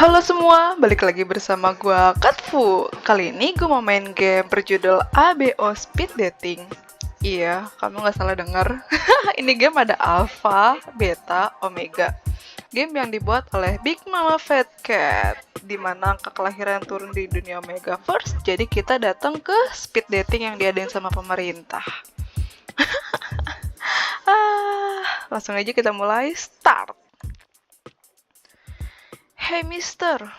Halo semua, balik lagi bersama gua Katfu. Kali ini gue mau main game berjudul ABO Speed Dating. Iya, kamu nggak salah dengar. Ini game ada Alpha, Beta, Omega. Game yang dibuat oleh Big Mama Fat Cat, dimana angka kelahiran turun di dunia Omega First. Jadi kita datang ke speed dating yang diadain sama pemerintah. Langsung aja kita mulai start. Hey Mister.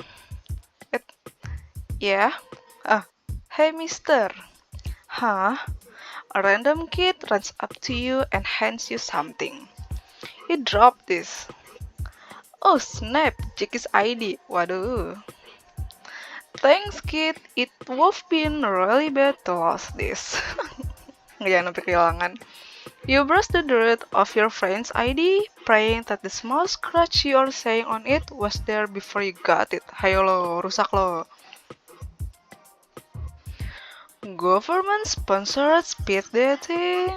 Yeah? Hey Mister. Huh? A random kid runs up to you and hands you something. You drop this. Oh snap, Jackie's ID. Waduh. Thanks kid, it would been really bad to lose this. Jangan sampai kehilangan. You brush the dirt off your friend's ID, praying that the small scratch you are saying on it was there before you got it. Hayo lo, rusak lo. Government-sponsored speed dating?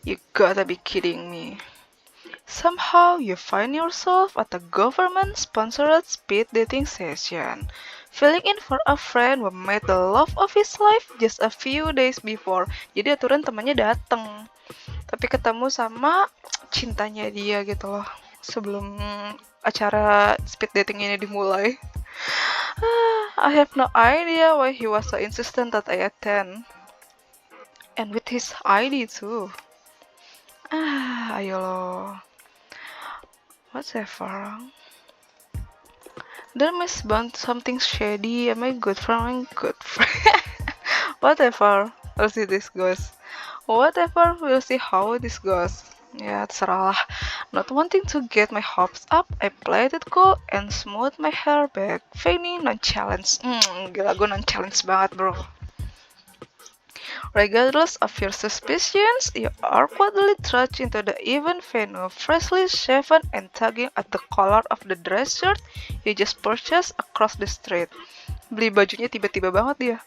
You gotta be kidding me. Somehow you find yourself at a government-sponsored speed dating session, filling in for a friend who met the love of his life just a few days before. Jadi aturan temannya dateng, tapi ketemu sama cintanya dia gitu loh, sebelum acara speed dating ini dimulai. I have no idea why he was so insistent that I attend. And with his ID too. Ayo lo. Whatever. There must be something shady. Am I good friend? Good friend. Whatever. We'll see this goes. Whatever. We'll see how this goes. Ya, terserah lah. Not wanting to get my hopes up, I played it cool and smooth my hair back, feigning non-challenge. Gila, gue non-challenge banget, bro. Regardless of your suspicions, you awkwardly trudge into the event venue, freshly shaven and tugging at the collar of the dress shirt you just purchased across the street. Beli bajunya tiba-tiba banget dia.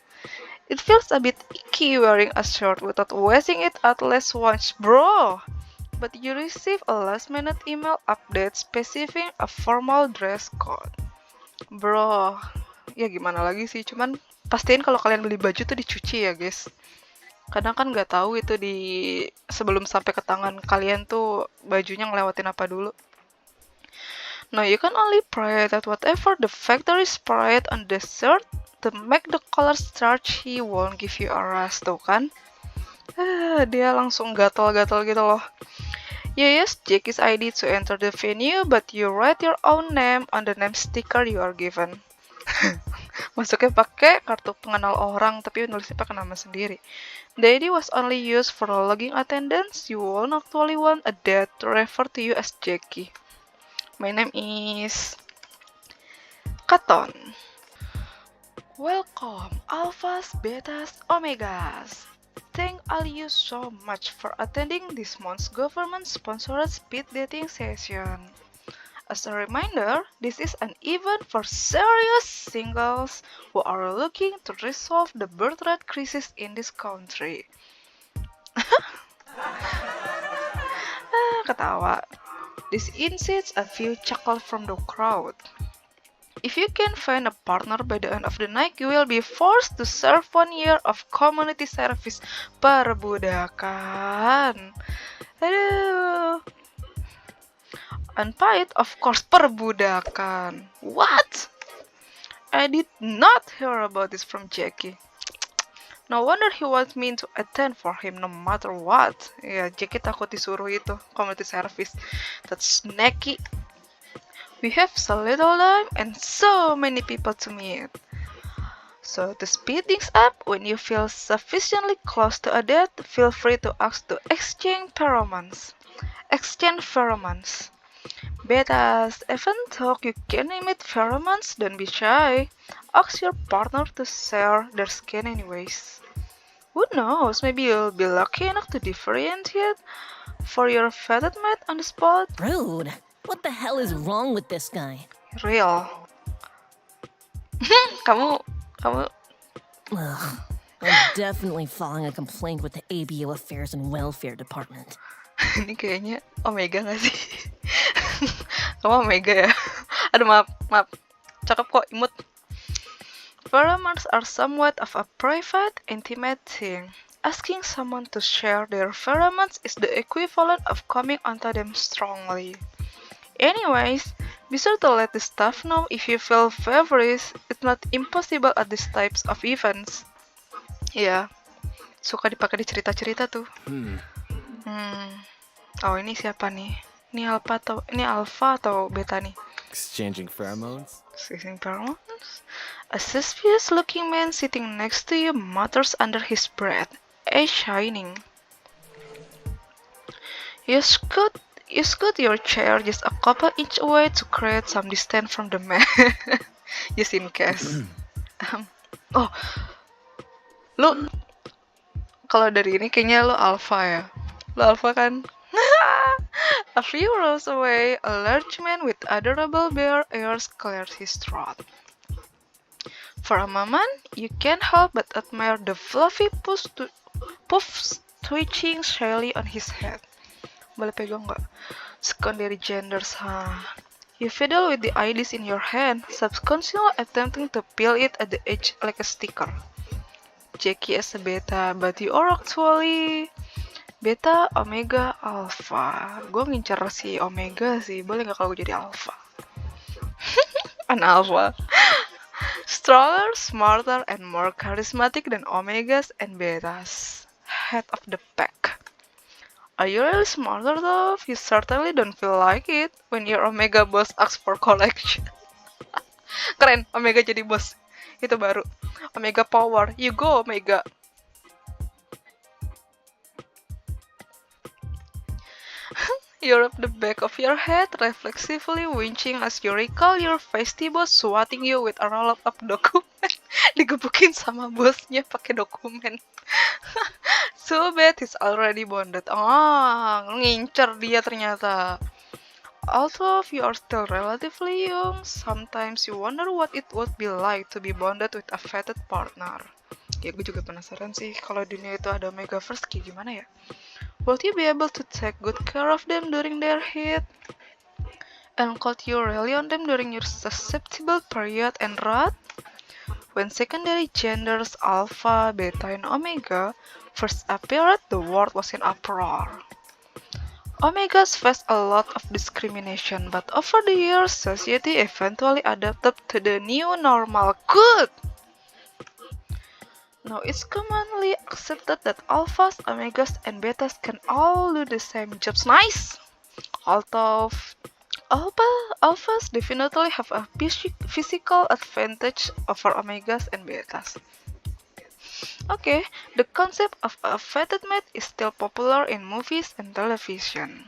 It feels a bit icky wearing a shirt without wearing it at least once, bro. But you receive a last-minute email update specifying a formal dress code. Bro, ya gimana lagi sih, cuman pastiin kalau kalian beli baju tuh dicuci ya guys. Kadang kan nggak tahu itu di sebelum sampai ke tangan kalian tuh bajunya ngelewatin apa dulu. Now you can only pray that whatever the factory sprayed on the shirt to make the color starchy won't give you a rash tuh kan. Dia langsung gatal-gatal gitu loh. You use Jackie's ID to enter the venue, but you write your own name on the name sticker you are given. Masuknya pakai kartu pengenal orang, tapi nulisnya pakai nama sendiri. The ID was only used for logging attendance. You won't actually want a dad to refer to you as Jackie. My name is Katon. Welcome, Alphas, Betas, Omegas. Thank all you so much for attending this month's government-sponsored speed dating session. As a reminder, this is an event for serious singles who are looking to resolve the birth rate crisis in this country. Ketawa. This incits a few chuckles from the crowd. If you can find a partner by the end of the night, you will be forced to serve 1 year of community service. Perbudakan. Aduh. Unpaid, of course, perbudakan. What? I did not hear about this from Jackie. No wonder he wants me to attend for him no matter what. Ya, Jackie takut disuruh itu, community service. That's snacky. We have so little time and so many people to meet. So to speed things up, when you feel sufficiently close to a date, feel free to ask to exchange pheromones. Betas, even though you can emit pheromones, don't be shy. Ask your partner to share their skin anyways. Who knows, maybe you'll be lucky enough to differentiate for your fated mate on the spot. Rude. What the hell is wrong with this guy? Real. Kamu Ugh. I'm definitely filing a complaint with the ABO Affairs and Welfare Department. ini kayaknya Omega gak sih? Kamu Omega ya? Aduh maaf, Maaf, cakep kok, imut. Pheromones are somewhat of a private, intimate thing. Asking someone to share their pheromones is the equivalent of coming onto them strongly. Anyways, be sure to let the staff know if you feel feverish. It's not impossible at these types of events. Ya, suka dipakai di cerita-cerita tuh. Oh, ini siapa nih? Ini alpha atau beta nih? Exchanging pheromones? Exchanging pheromones? A suspicious-looking man sitting next to you mutters under his breath, eyes shining. You scoot your chair just a couple inch away to create some distance from the man. Just in case. Oh, lu kalau dari ini kayaknya lu alpha ya. Lu alpha kan? A few rows away, a large man with adorable bare ears clears his throat. For a moment, you can't help but admire the fluffy puffs twitching shyly on his head. Boleh pegang nggak? Secondary genders, You fiddle with the IDs in your hand, subconsciously attempting to peel it at the edge like a sticker. Jackie as a beta, but you are actually beta, omega, alpha. Gue ngincar si omega sih, boleh nggak kalau gue jadi alpha? An alpha. Stronger, smarter, and more charismatic than omegas and betas. Head of the pack. Are you really smarter though? You certainly don't feel like it when your omega boss asks for collection. Keren, omega jadi bos. Itu baru. Omega power. You go, omega. You rub the back of your head, reflexively winching as you recall your feisty boss swatting you with a roll-up dokumen. Digebukin sama bosnya pakai dokumen. So bad he's already bonded. Ngincer dia ternyata. Although you are still relatively young, sometimes you wonder what it would be like to be bonded with a fated partner. Ya gue juga penasaran sih kalau dunia itu ada Omega First kayak gimana ya. Would you be able to take good care of them during their heat? And could you rely on them during your susceptible period and rut? When secondary genders alpha, beta, and omega first appeared, the world was in uproar. Omegas faced a lot of discrimination, but over the years, society eventually adapted to the new normal. Good! Now it's commonly accepted that alphas, omegas, and betas can all do the same jobs. Nice! Although alphas definitely have a physical advantage over omegas and betas. Okay, the concept of a fated mate is still popular in movies and television.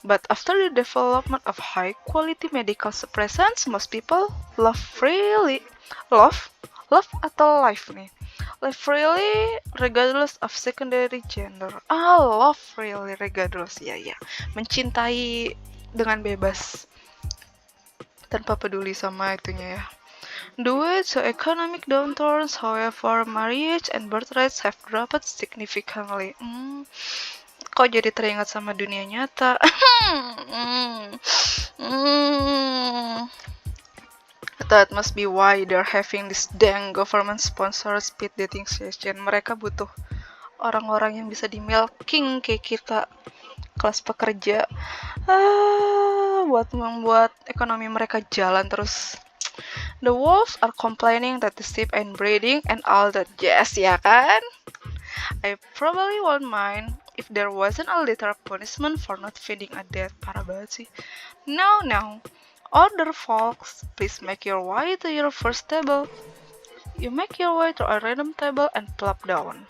But after the development of high-quality medical suppressants, most people love atau live nih. Live freely regardless of secondary gender. Love freely regardless, ya. Mencintai dengan bebas tanpa peduli sama itunya ya. Due to economic downturns, however, marriage and birth rates have dropped significantly. Kok jadi teringat sama dunia nyata? That must be why they're having this dang government-sponsored speed dating session. Mereka butuh orang-orang yang bisa di-milking kayak kita, kelas pekerja, buat membuat ekonomi mereka jalan terus. The wolves are complaining that the sheep ain't breeding and all that jazz, ya kan? I probably won't mind if there wasn't a little punishment for not feeding a dead. Parah banget sih. No. Order folks, please make your way to your first table. You make your way to a random table and plop down.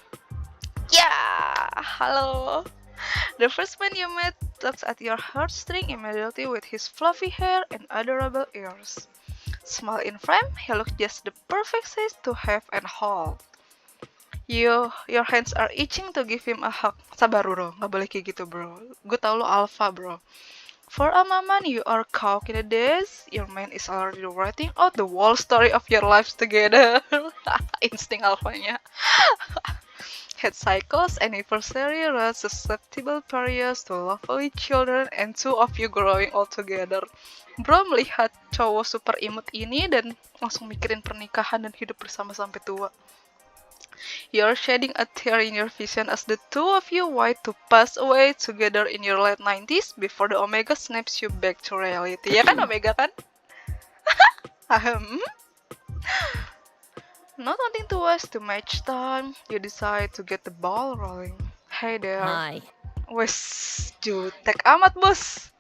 Yeah, hello. The first man you met tugs at your heartstring immediately with his fluffy hair and adorable ears. Small in frame, he looks just the perfect size to have and hold. Your hands are itching to give him a hug. Sabar bro, gak boleh kayak gitu bro. Gue tau lo alpha bro. For a moment, you are caught in a daze. Your mind is already writing out the whole story of your lives together. Insting alphanya. Head cycles, anniversary, susceptible periods to lovely children, and two of you growing all together. Bro melihat cowok super imut ini dan langsung mikirin pernikahan dan hidup bersama sampai tua. You're shedding a tear in your vision as the two of you wait to pass away together in your late 90s before the Omega snaps you back to reality. Ya kan Omega kan? Ahem. Not wanting to waste too much time, you decide to get the ball rolling. Hey there. Hi. Wes, jutek amat bos.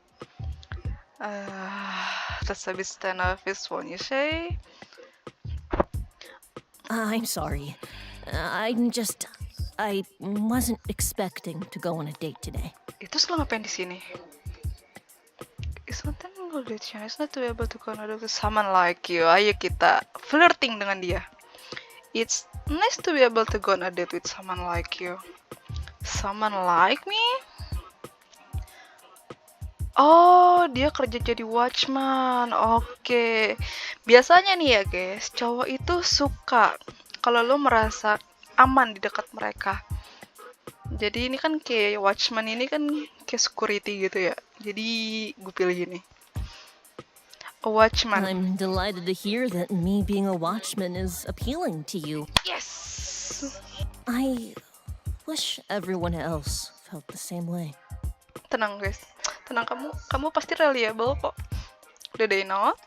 That's a bit standoffish, won't you say? I'm sorry. I wasn't expecting to go on a date today. Itu selalu ngapain di sini? It's not an obligation. It's not to be able to connect with someone like you. Ayo kita flirting dengan dia. It's nice to be able to go on a date with someone like you. Someone like me? Oh, dia kerja jadi watchman. Oke. Biasanya nih ya guys, cowok itu suka kalau lo merasa aman di dekat mereka. Jadi ini kan kayak watchman ini kan kayak security gitu ya. Jadi gue pilih ini. A watchman. I'm delighted to hear that me being a watchman is appealing to you. Yes. I wish everyone else felt the same way. Tenang guys. Tenang, kamu pasti reliable kok. Do they know?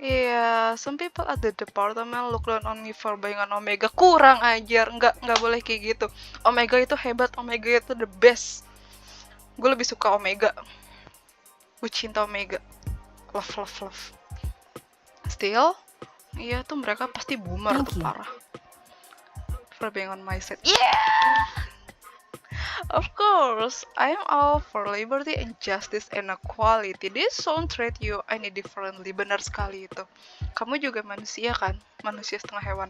Yeah, some people at the department look down on me for buying an Omega. Kurang ajar, nggak boleh kayak gitu. Omega itu hebat, Omega itu the best. Gue lebih suka Omega. Gue cinta Omega. Love. Still, iya tuh mereka pasti boomer Thank tuh you. parah. For being on my side. Yeah! Of course, I am all for liberty and justice and equality. This sound treat you any differently. Benar sekali itu. Kamu juga manusia kan? Manusia setengah hewan.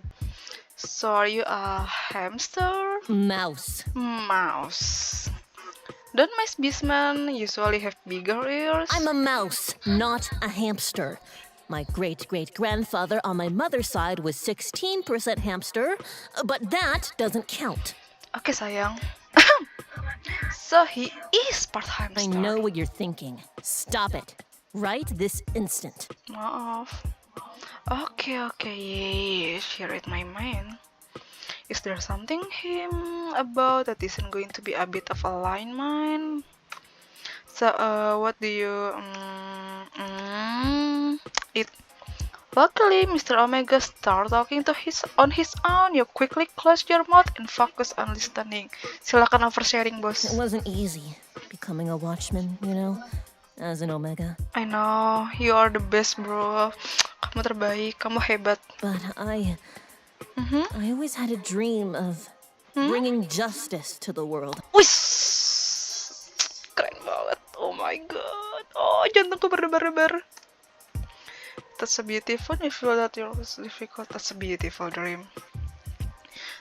So are you a hamster? Mouse. Mouse. Don't mice beastmen usually have bigger ears? I'm a mouse, not a hamster. My great-great-grandfather on my mother's side was 16% hamster, but that doesn't count. Oke sayang. So he is part hamster. I know what you're thinking. Stop it. Right this instant. Maaf. Oke. Yeah, she read my mind. Is there something him about that isn't going to be a bit of a line mine? So, what do you... It... Luckily, Mr. Omega started talking on his own. You quickly close your mouth and focus on listening. Silakan oversharing, bos. It wasn't easy becoming a watchman, you know, as an Omega. I know, you are the best, bro. Kamu terbaik, kamu hebat. But I always had a dream of bringing justice to the world. Wis, keren banget. Oh my god. Oh, jantungku berdebar-debar. That's a beautiful. You feel that yours difficult. That's a beautiful dream.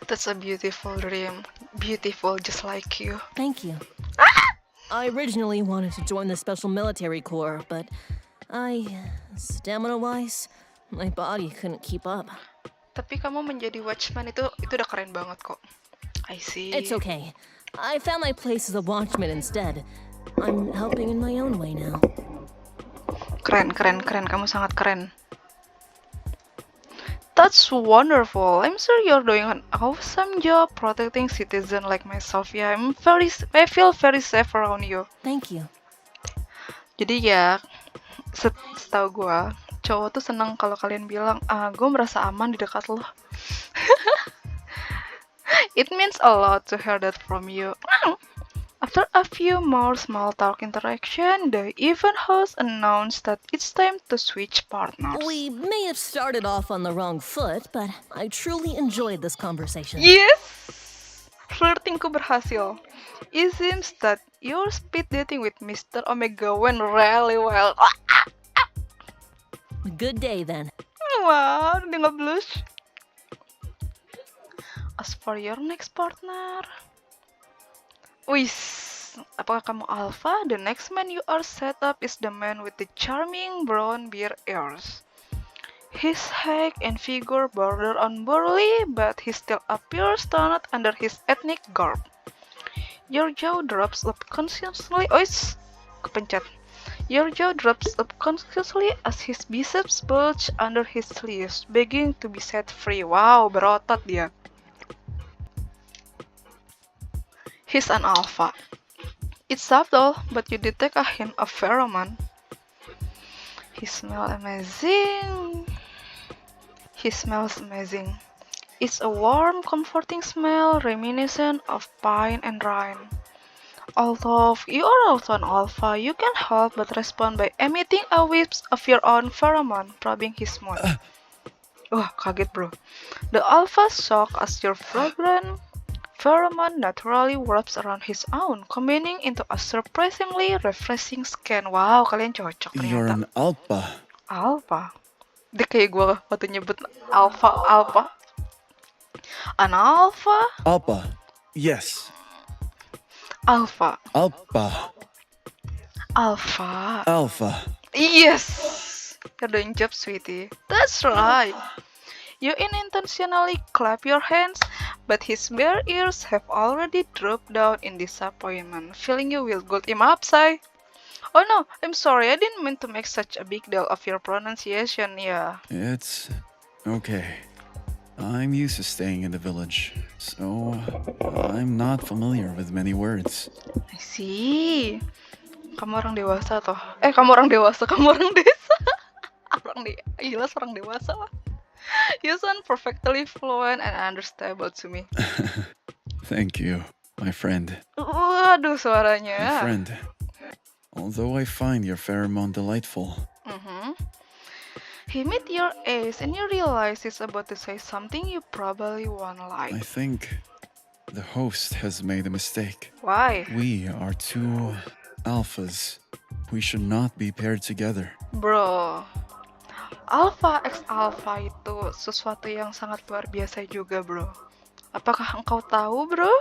That's a beautiful dream. Beautiful, just like you. Thank you. I originally wanted to join the Special Military Corps, but stamina-wise, my body couldn't keep up. Tapi kamu menjadi watchman itu udah keren banget kok. I see. It's okay. I found my place as a watchman instead. I'm helping in my own way now. Keren. Kamu sangat keren. That's wonderful. I'm sure you're doing an awesome job protecting citizens like myself. Yeah, I feel very safe around you. Thank you. Jadi ya, setahu gue, cowok tuh senang kalau kalian bilang, gue merasa aman di dekat lo. It means a lot to hear that from you. After a few more small talk interaction, the event host announced that it's time to switch partners. We may have started off on the wrong foot, but I truly enjoyed this conversation. Yes! Flirtingku berhasil. It seems that your speed dating with Mr. Omega went really well. Good day then. Wah, dia nggak blush. As for your next partner... Wis, apakah kamu alpha? The next man you are set up is the man with the charming brown beard ears. His height and figure border on burly, but he still appears stunned under his ethnic garb. Your jaw drops up consciously. Kepencet. Your jaw drops unconsciously as his biceps bulge under his sleeves, begging to be set free. Wow, berotot dia. He's an alpha. It's subtle, but you detect a hint of pheromone. He smells amazing. He smells amazing. It's a warm, comforting smell reminiscent of pine and rime. Although you are also an alpha, you can't help but respond by emitting a wisp of your own pheromone, probing his mood. Wah, kaget bro. The alpha shock as your fragrant pheromone naturally wraps around his own, combining into a surprisingly refreshing scan. Wow, kalian cocok You're ternyata. an alpha. Alpha. Dia kayak gue waktu nyebut alpha. An alpha? Alpha. Yes. Alpha. Alpha. Alpha. Alpha. Yes! You're doing job, sweetie. That's right. You unintentionally clap your hands, but his bare ears have already dropped down in disappointment, filling you with gold imapsai. Oh no, I'm sorry, I didn't mean to make such a big deal of your pronunciation, yeah. It's okay. I'm used to staying in the village, so I'm not familiar with many words. I see. Kamu orang dewasa toh. Kamu orang dewasa, kamu orang desa. Jelas orang dewasa lah. You sound perfectly fluent and understandable to me. Thank you, my friend. Waduh My suaranya. friend. Although I find your pheromone delightful, He met your eyes and you realize he's about to say something you probably won't I like. think the host has made a mistake. Why? We are two alphas. We should not be paired together. Bro, Alpha X Alpha itu sesuatu yang sangat luar biasa juga, bro. Apakah engkau tahu, bro?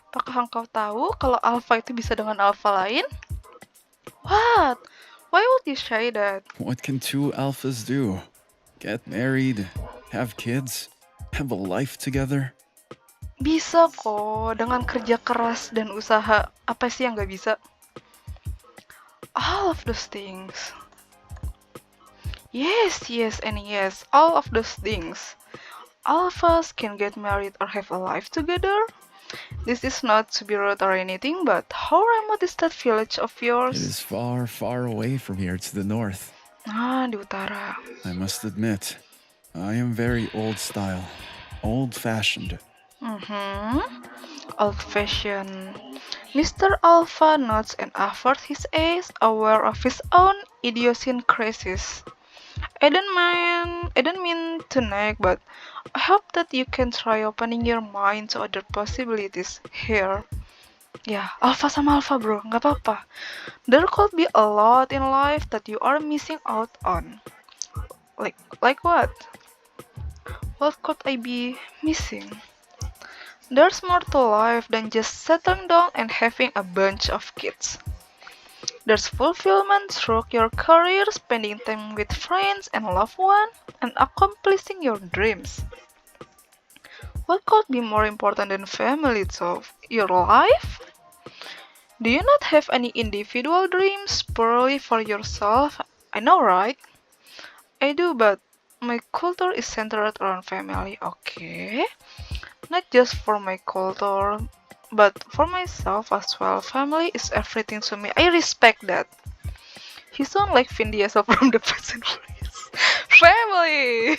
Apakah engkau tahu kalau Alpha itu bisa dengan Alpha lain? What? Why would you say that? What can two alphas do? Get married, have kids, have a life together? Bisa kok, dengan kerja keras dan usaha. Apa sih yang gak bisa? All of those things. Yes, and yes, all of those things. Alphas can get married or have a life together. This is not to be rude or anything, but how remote is that village of It yours? is far, far away from here to the north. Ah, di utara. I must admit, I am very old style, old-fashioned. Old-fashioned. Mr. Alpha nods and averts his eyes, aware of his own idiosyncrasies. I don't mean to nag, but I hope that you can try opening your mind to other possibilities here. Ya, Alpha sama Alpha bro, nggak apa-apa. There could be a lot in life that you are missing out on. Like what? What could I be missing? There's more to life than just settling down and having a bunch of kids. There's fulfillment through your career, spending time with friends and loved ones, and accomplishing your dreams. What could be more important than family itself? Your life? Do you not have any individual dreams purely for yourself? I know, right? I do, but my culture is centered around family, okay? Not just for my culture, but for myself as well. Family is everything to me. I respect that. He sounds like Vin Diesel from the Fast and Furious. Family!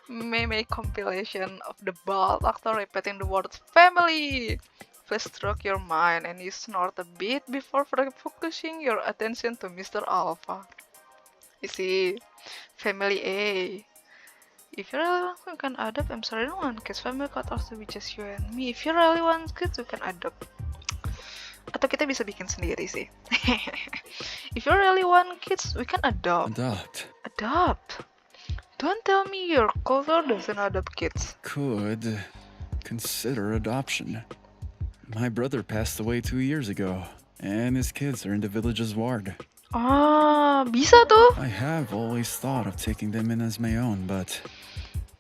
Meme compilation of the bald actor repeating the word family. Please stroke your mind and you snort a bit before focusing your attention to Mr. Alpha. You see, family A. If you really want, you can adopt. I'm sorry, I don't want kids. Family could also be just you and me. If you really want kids, you can adopt. Atau kita bisa bikin sendiri sih. If you really want kids, we can adopt. Adopt? Don't tell me your culture doesn't adopt kids. Could consider adoption. My brother passed away 2 years ago, and his kids are in the village's ward. Ah, bisa tuh. I have always thought of taking them in as my own, but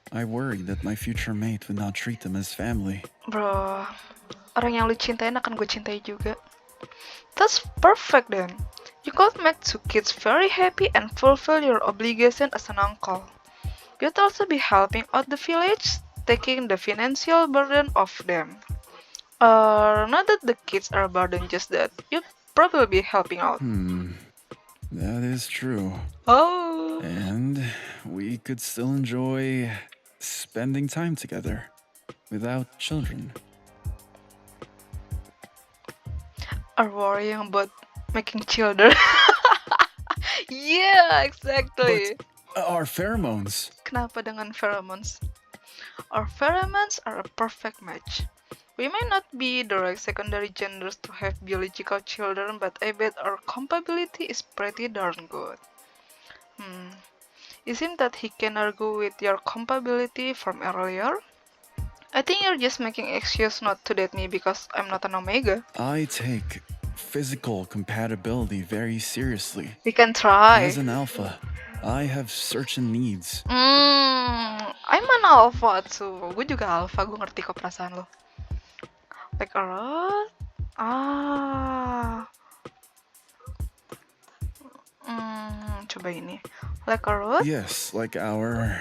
I worry that my future mate would not treat them as family. Bro, orang yang lu cintain akan gue cintai juga. That's perfect then. You could make two kids very happy and fulfill your obligation as an uncle. You'd also be helping out the village, taking the financial burden off them. Not that the kids are a burden, just that you'd probably be helping out. That is true. Oh, And we could still enjoy spending time together without children. are worrying about making children. Yeah, exactly. Our pheromones. Kenapa dengan pheromones? Our pheromones are a perfect match. We may not be direct secondary genders to have biological children, but I bet our compatibility is pretty darn good. It seems that he can argue with your compatibility from earlier. I think you're just making excuse not to date me because I'm not an omega. I take physical compatibility very seriously. We can try. As an alpha, I have certain needs. I'm an alpha too. Gue juga alpha, gue ngerti kok perasaan lo. Like a lot? Coba ini. Like a road? Yes, like our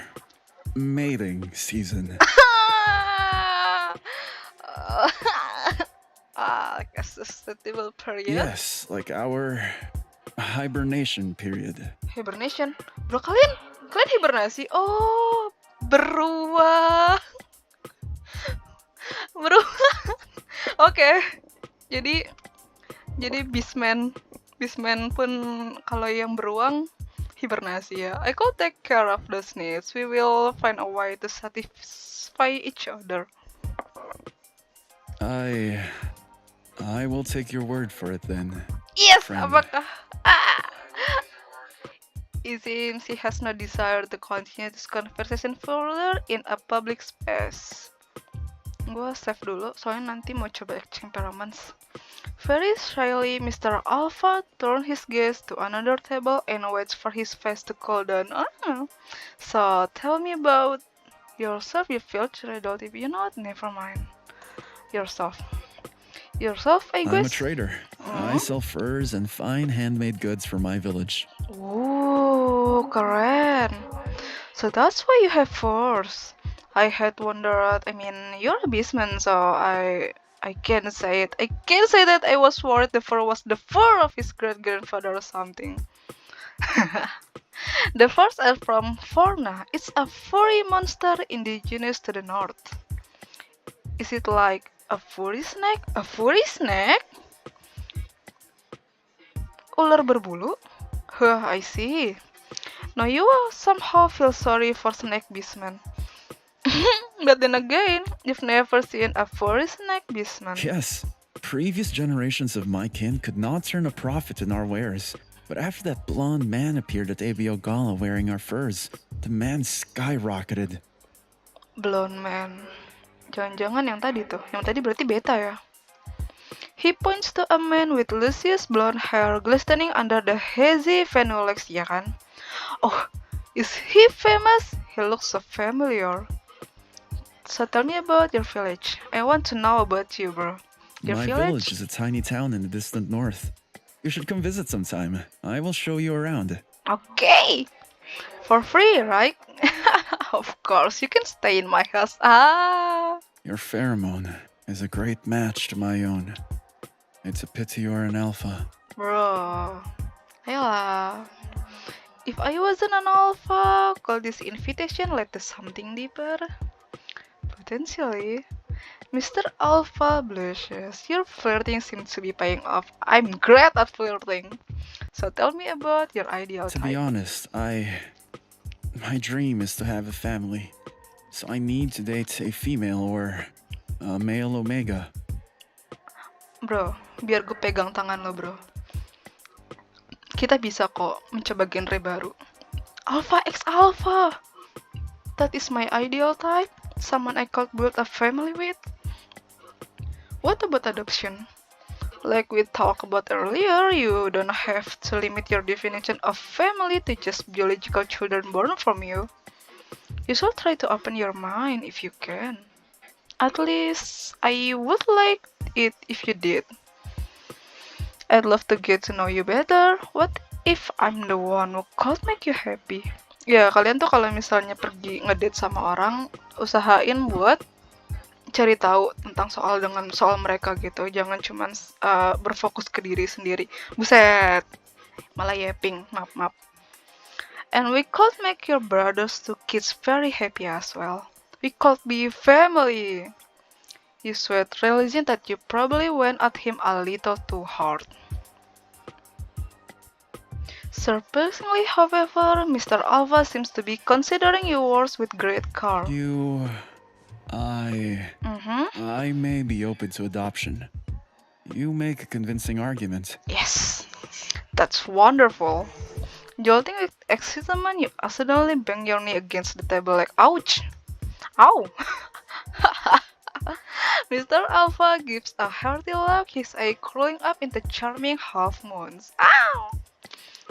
mating season. Like a susceptible period. Yes, like our hibernation period. Hibernation. Bro, kalian hibernasi? Oh, beruang. Beruang. Oke. Jadi Beastman pun kalau yang beruang hibernasi ya. I could take care of those needs. We will find a way to satisfy each other. I will take your word for it then. Yes, Friend. apakah? It seems he has no desire to continue this conversation further in a public space. Gua save dulu, soalnya nanti mau coba exchange pheromones. Very shyly, Mr. Alpha turned his gaze to another table and waits for his face to cool down. So, tell me about yourself, you filthy adult. You know what? Never mind. Yourself, I I'm a guess. trader. I sell furs and fine handmade goods for my village. Ooh, keren. So that's why you have furs. I had wondered. I mean, you're a beastman, so I can't say it. I can't say that I was worried the fur was the fur of his great grandfather or something. The furs are from Forna. It's a furry monster indigenous to the north. Is it like a furry snake? A furry snake? Ular berbulu? Huh, I see. Now you will somehow feel sorry for Snake Beastman. But then again, you've never seen a furry Snake Beastman. Yes, previous generations of my kin could not turn a profit in our wares. But after that blonde man appeared at ABO Gala wearing our furs, demand skyrocketed. Blonde man. Jangan-jangan yang tadi tuh. Yang tadi berarti beta ya. He points to a man with luscious blonde hair glistening under the hazy phenolics, ya kan? Oh, is he famous? He looks so familiar. So tell me about your village. I want to know about you, bro. Your My village is a tiny town in the distant north. You should come visit sometime. I will show you around. Okay. For free, right? Of course, you can stay in my house. Your pheromone is a great match to my own. It's a pity you're an alpha. Bro. Ayolah. If I wasn't an alpha, could this invitation lead to something deeper? Potentially. Mr. Alpha blushes. Your flirting seems to be paying off. I'm great at flirting. So tell me about your ideal To type. be honest, my dream is to have a family. So I need to date a female or a male omega. Bro, biar gue pegang tangan lo, bro. Kita bisa kok mencoba genre baru. Alpha X Alpha. That is my ideal type. Someone I could build a family with. What about adoption? Like we talked about earlier, you don't have to limit your definition of family to just biological children born from you. You should try to open your mind if you can. At least, I would like it if you did. I'd love to get to know you better. What if I'm the one who could make you happy? Ya, kalian tuh kalau misalnya pergi ngedate sama orang, usahain buat cari tahu tentang soal mereka gitu. Jangan cuman berfokus ke diri sendiri. Buset, malah yapping. Maaf. And we could make your brothers two kids very happy as well. We could be family. You sweat religion that you probably went at him a little too hard. Surprisingly, however, Mr. Alva seems to be considering yours with great care. I may be open to adoption. You make a convincing argument. Yes, that's wonderful. Jolting with excitement, you accidentally bang your knee against the table like, ouch! Ow! Mr. Alpha gives a hearty laugh, his eye curling up into charming half moons. Ow!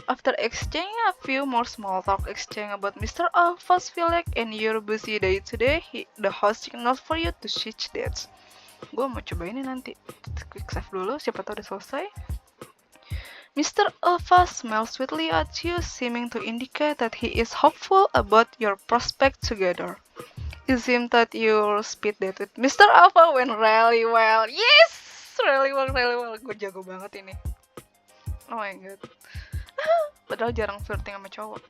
After exchanging a few more small talk exchange about Mr. Alpha's feeling and your busy day today, the host signals for you to switch dates. Gue mau coba ini nanti. Quick save dulu, siapa tahu udah selesai. Mr. Alpha smiles sweetly at you, seeming to indicate that he is hopeful about your prospect together. It seems that your speed date with Mr. Alpha went really well. Yes! Really well. Gue jago banget ini. Oh my god. Padahal jarang flirting sama cowok.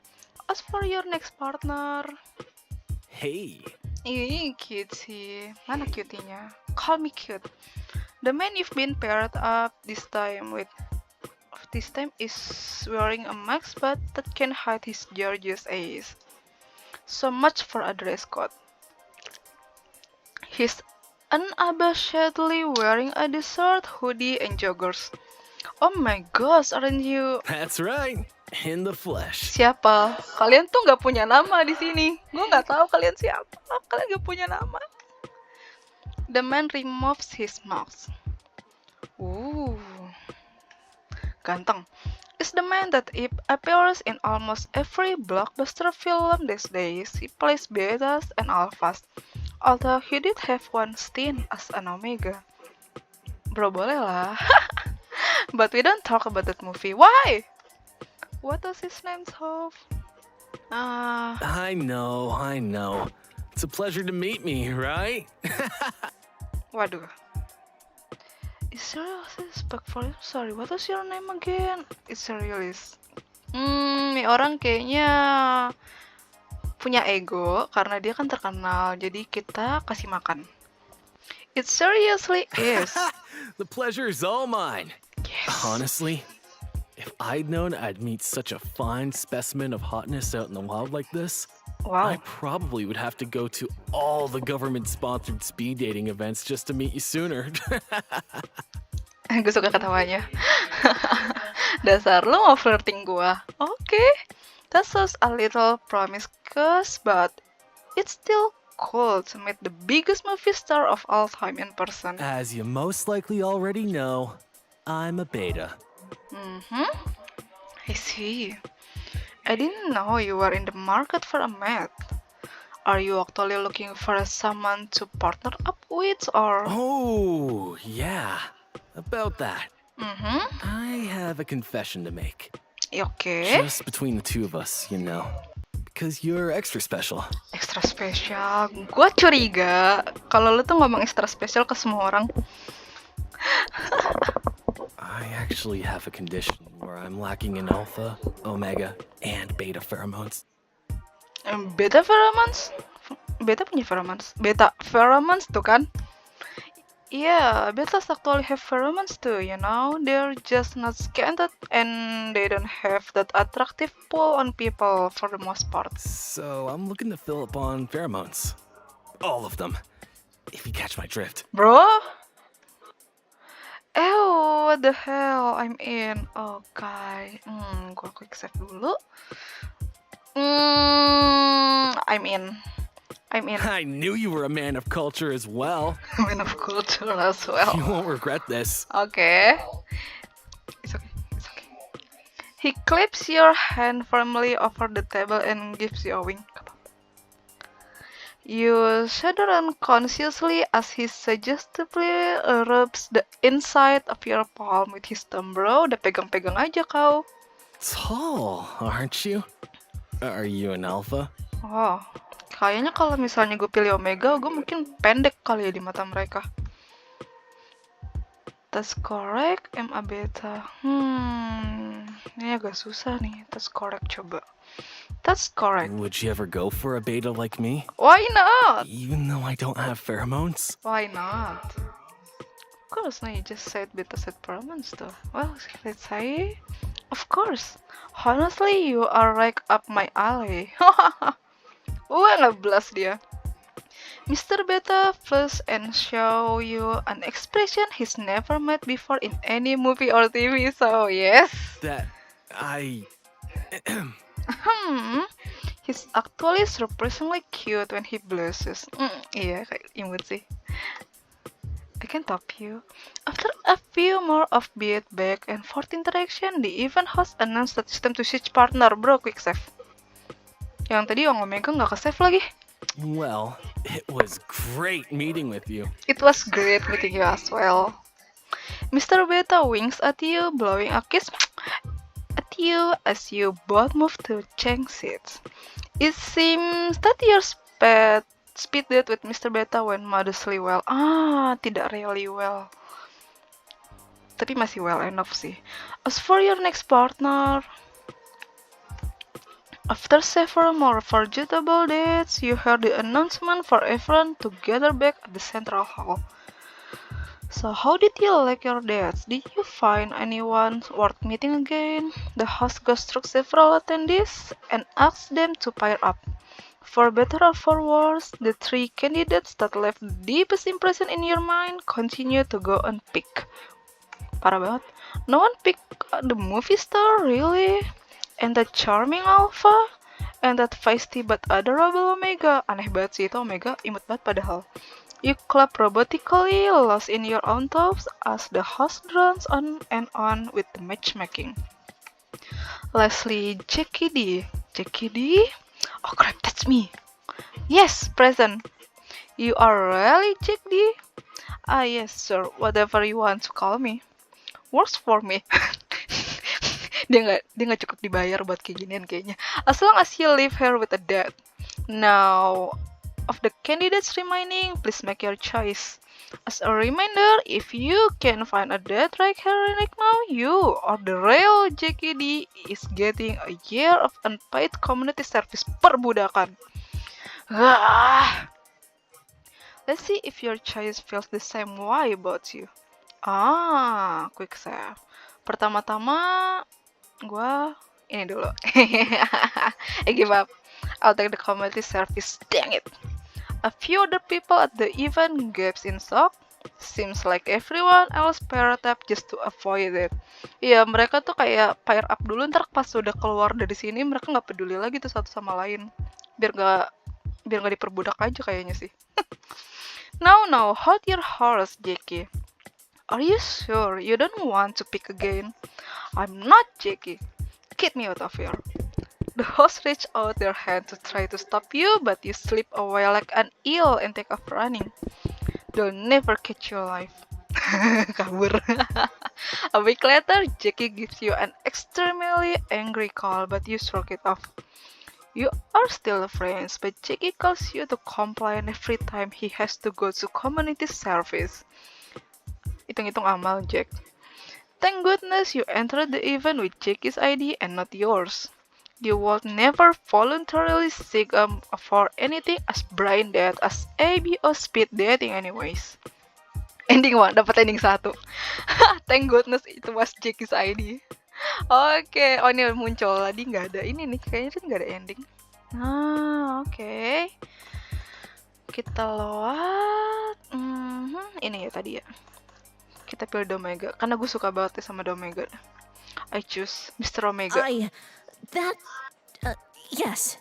As for your next partner. Hey. Ih, cute sih. Mana cutinya? Call me cute. The man you've been paired up this time is wearing a mask but that can hide his gorgeous eyes. So much for a dress code. He's unabashedly wearing a t-shirt, hoodie, and joggers. Oh my gosh, aren't you? That's right. In the flesh. Siapa? Kalian tuh nggak punya nama di sini. Gue nggak tahu kalian siapa. Kalian nggak punya nama. The man removes his mask. Ooh, ganteng. Is the man that appears in almost every blockbuster film these days. He plays betas and alphas. Although he did have one stint as an omega. Bro, boleh lah. But we don't talk about that movie. Why? What does his name have? I know. It's a pleasure to meet me, right? Waduh. Is seriously spec for him? Sorry, what was your name again? It's serious. Ini orang kayaknya punya ego karena dia kan terkenal, jadi kita kasih makan. It seriously is. The pleasure is all mine. Yes. Honestly, if I'd known I'd meet such a fine specimen of hotness out in the wild like this, Wow. I probably would have to go to all the government-sponsored speed dating events just to meet you sooner. Gue suka ketawanya. Dasar lu mau flirting gua. Okay. That sounds a little promiscuous, but it's still cool to meet the biggest movie star of all time in person. As you most likely already know, I'm a beta. I see. I didn't know you were in the market for a mate. Are you actually looking for someone to partner up with, or? Oh, yeah. About that. Mm-hmm. I have a confession to make. Okay. Just between the two of us, you know. Because you're extra special. Extra spesial. Gua curiga kalau lu tuh ngomong extra spesial ke semua orang. I actually have a condition where I'm lacking in alpha, omega, and beta pheromones. Beta pheromones? Beta punya pheromones. Beta pheromones tuh kan? Yeah, betas actually have pheromones too, you know. They're just not scented and they don't have that attractive pull on people for the most part. So I'm looking to fill up on pheromones. All of them. If you catch my drift. Bro? Ew, what the hell? I'm in. Okay. Gua quick save dulu. I'm in. I knew you were a man of culture as well. Man of culture as well. You won't regret this. Okay. It's okay. He claps your hand firmly over the table and gives you a wink. You shudder unconsciously as he suggestively rubs the inside of your palm with his thumb. Bro, udah pegang-pegang aja kau. Tall, aren't you? Are you an alpha? Oh, kayaknya kalau misalnya gue pilih Omega, gue mungkin pendek kali ya di mata mereka. That's correct, MA beta. Ini agak susah nih. That's correct, coba. That's correct. Would you ever go for a beta like me? Why not? Even though I don't have pheromones? Why not? Of course, no, you just said beta set pheromones though. Well, let's say, of course. Honestly, you are right up my alley. Ngeblas dia. Mr. Beta flushes and show you an expression he's never met before in any movie or TV. So yes. That I... He's actually surprisingly cute when he blushes. Iya, kayak imut sih. I can top you. After a few more offbeat back and forth interaction, the event host announced that system to switch partner. Bro, quick save. Yang tadi yang Omega nggak ke save lagi. Well, it was great meeting with you. It was great meeting you as well. Mr. Beta winks at you, blowing a kiss at you as you both move to change seats. It seems that your speed date with Mr. Beta went modestly well. Tidak really well. Tapi masih well enough sih. As for your next partner, after several more forgettable dates, you heard the announcement for everyone to gather back at the central hall. So how did you like your dates? Did you find anyone worth meeting again? The host goes through several attendees and asks them to pair up. For better or for worse, the three candidates that left the deepest impression in your mind continue to go unpicked. Parah banget. No one picked the movie star, really? And that charming alpha? And that feisty but adorable Omega? Aneh banget sih itu Omega, imut banget padahal. You clap robotically, lost in your own thoughts as the host drones on and on with the matchmaking. Leslie, Jackie D. Jackie D? Oh crap, that's me. Yes, present. You are really Jackie D? Yes, sir. Whatever you want to call me. Works for me. dia nggak cukup dibayar buat kayak ginian kayaknya. As long as you live here with a dad. Now, of the candidates remaining, please make your choice. As a reminder, if you can find a dad right here right now, you or the real Jackie D is getting a year of unpaid community service perbudakan. Let's see if your choice feels the same way about you. Quick save. Pertama-tama, gua ini dulu. Give up. I'll take the community service. Dang it. A few other people at the event gasped in shock. Seems like everyone else paired up just to avoid it. Iya, mereka tuh kayak pair up dulu, ntar pas udah keluar dari sini mereka nggak peduli lagi tuh satu sama lain. Biar nggak diperbudak aja kayaknya sih. Now, hold your horse, Jackie. Are you sure you don't want to pick again? I'm not Jackie. Get me out of here. The host reached out their hand to try to stop you, but you slip away like an eel and take off running. They'll never catch you alive. Kabur. A week later, Jackie gives you an extremely angry call, but you shrug it off. You are still friends, but Jackie calls you to complain every time he has to go to community service. Hitung-hitung amal, Jack. Thank goodness you entered the event with Jackie's ID and not yours. You would never voluntarily seek for anything as brain dead as AB or speed dating anyways. Ending 1, dapat ending 1. Thank goodness itu was Jackie's ID. Oke, oh ini muncul tadi nggak ada ini nih, kayaknya kan nggak ada ending. Oke. Kita load. Ini ya tadi ya. Kita pilih Omega, karena gue suka banget ya sama Omega. I choose Mr. Omega. Yes,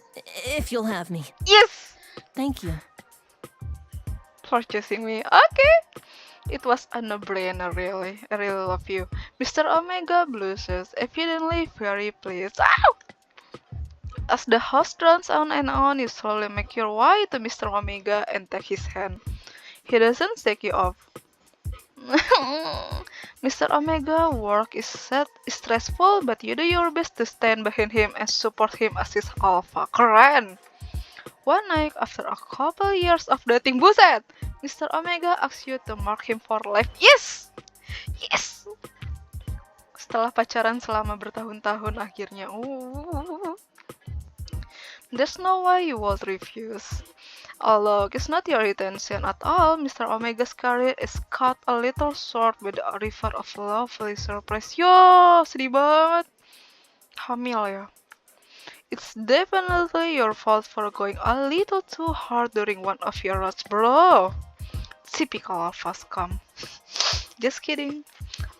if you'll have me. Yes! Thank you. For choosing me. Okay. It was a no-brainer, really. I really love you. Mr. Omega blushes, evidently very pleased. As the house drones on, you slowly make your way to Mr. Omega and take his hand. He doesn't take you off. Mr. Omega, work is stressful, but you do your best to stand behind him and support him as his alpha. Keren! One night, after a couple years of dating, buset! Mr. Omega asks you to mark him for life. Yes! Yes! Setelah pacaran selama bertahun-tahun akhirnya. There's no way you would refuse. Although it's not your intention at all, Mr. Omega's career is cut a little short by the river of lovely surprise. Yo, sedih banget. Hamil ya. It's definitely your fault for going a little too hard during one of your rides, bro. Typical alpha scum. Just kidding.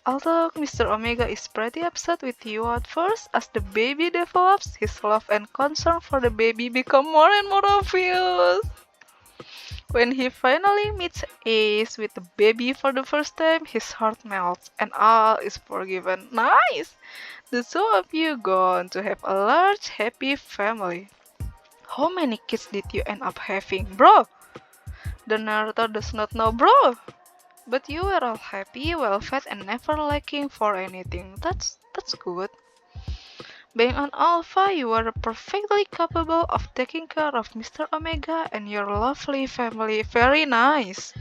Although Mr. Omega is pretty upset with you at first, as the baby develops, his love and concern for the baby become more and more obvious. When he finally meets Ace with the baby for the first time, his heart melts and all is forgiven. Nice! The two of you go on to have a large, happy family. How many kids did you end up having, bro? The narrator does not know, bro. But you were all happy, well-fed, and never lacking for anything. That's good. Being an alpha, you are perfectly capable of taking care of Mr. Omega and your lovely family. Very nice.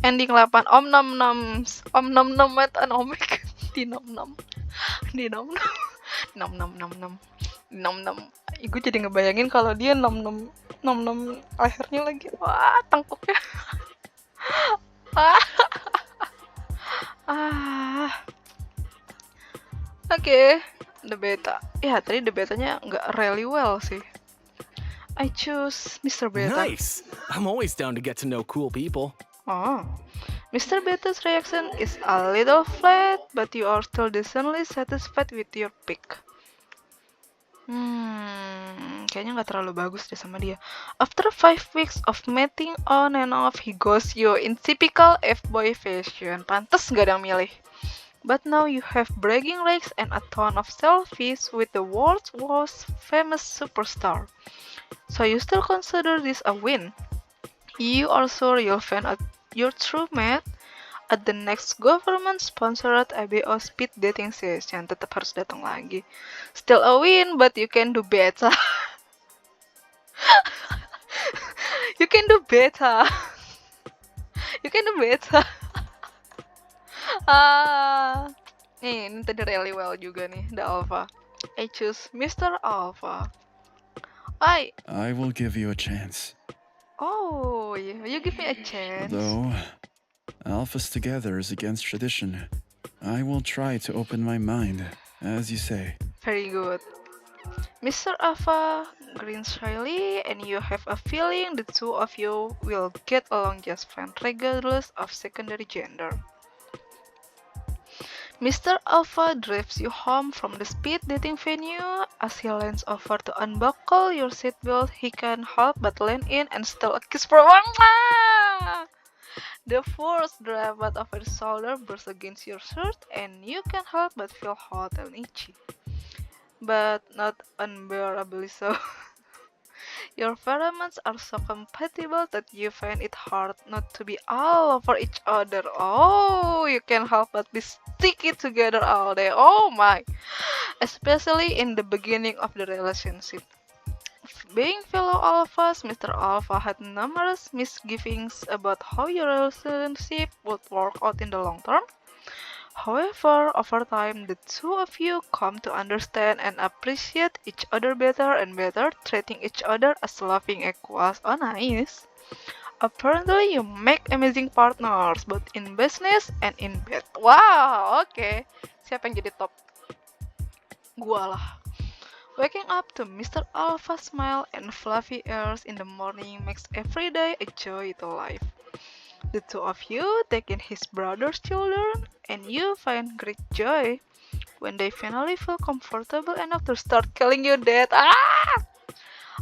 Ending 8 om nom noms. Om nom nom at an omega. Di nom nom. Di nom nom. Nom nom nom nom. Nom nom. Gue jadi ngebayangin kalau dia nom nom lehernya lagi. Wah, tangkuknya. Oke. The beta. Ya, tadi the betanya nggak really well sih. I choose Mr. Beta. Nice! I'm always down to get to know cool people. Oh. Mr. Beta's reaction is a little flat, but you are still decently satisfied with your pick. Kayaknya nggak terlalu bagus deh sama dia. After 5 weeks of meeting on and off, he ghosts you in typical F-boy fashion. Pantes nggak ada yang milih. But now you have bragging rights and a ton of selfies with the world's most famous superstar. So you still consider this a win? You are sure you'll find your true mate at the next government-sponsored ABO speed dating session. Tetap harus datang lagi. Still a win, but you can do better. You can do better. You can do better. Ini tadi really well juga nih, the Alpha. I choose Mr. Alpha. I will give you a chance. Oh, yeah, you give me a chance. Though alphas together is against tradition, I will try to open my mind, as you say. Very good. Mr. Alpha grins shyly, and you have a feeling the two of you will get along just fine, regardless of secondary gender. Mr. Alpha drives you home from the speed dating venue. As he leans over to unbuckle your seatbelt, he can't help but lean in and steal a kiss from you. The force driven over his shoulder bursts against your shirt, and you can't help but feel hot and itchy. But not unbearably so. Your pheromones are so compatible that you find it hard not to be all over each other. Oh, you can't help but be sticky together all day. Oh my! Especially in the beginning of the relationship. Being fellow alphas, Mr. Alpha had numerous misgivings about how your relationship would work out in the long term. However, over time, the two of you come to understand and appreciate each other better and better, treating each other as loving equals. Oh, nice. Apparently, you make amazing partners, both in business and in bed. Wow, okay. Siapa yang jadi top? Gua lah. Waking up to Mr. Alpha's smile and fluffy ears in the morning makes every day a joy to life. The two of you take in his brother's children, and you find great joy when they finally feel comfortable enough to start killing you dead.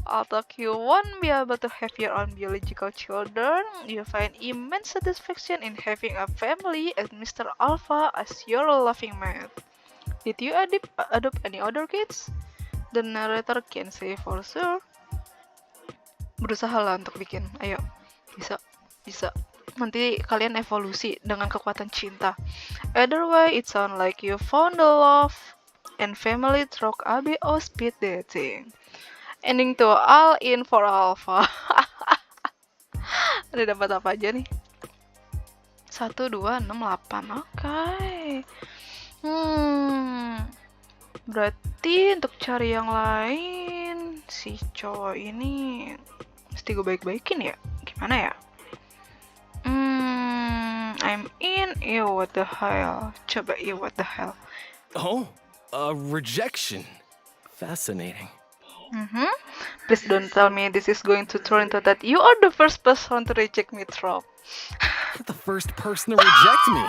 Although you won't be able to have your own biological children, you find immense satisfaction in having a family and Mr. Alpha as your loving mate. Did you adopt any other kids? the narrator can say for sure. Berusaha lah untuk bikin. Ayo, bisa. Nanti kalian evolusi dengan kekuatan cinta. Either way, it sound like you found the love and family through ABO speed dating. Ending to all in for alpha. Ada dapat apa aja nih? 1, 2, 6, 8. Oke. Berarti untuk cari yang lain, si cowok ini mesti gue baik-baikin ya? Gimana ya? I'm in. Ew, what the hell? Coba, ew, what the hell? Oh, a rejection. Fascinating. Please don't tell me this is going to turn into that you are the first person to reject me, Trop. You're the first person to reject me.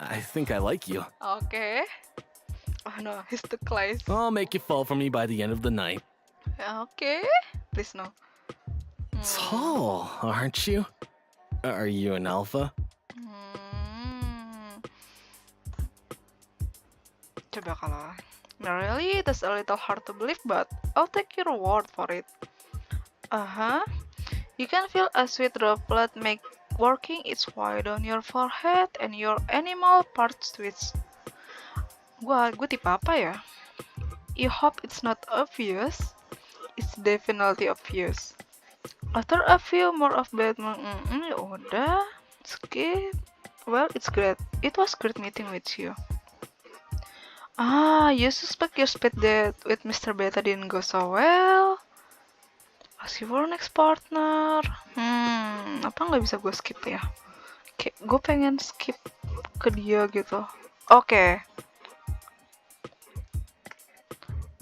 I think I like you. Okay. Oh no, he's too close. I'll make you fall for me by the end of the night. Okay. Please no. Tall, aren't you? Are you an alpha? Coba kalau really, that's a little hard to believe, but I'll take your word for it. You can feel a sweet droplet working its way down your forehead and your animal parts twitch. Gue tipe apa ya? You hope it's not obvious. It's definitely obvious. After a few more of Batman, udah, skip. Well, it's great. It was great meeting with you. You suspect your speed date with Mr. Beta didn't go so well. As your next partner. Apa nggak bisa gue skip ya? Kayak gue pengen skip ke dia gitu. Oke.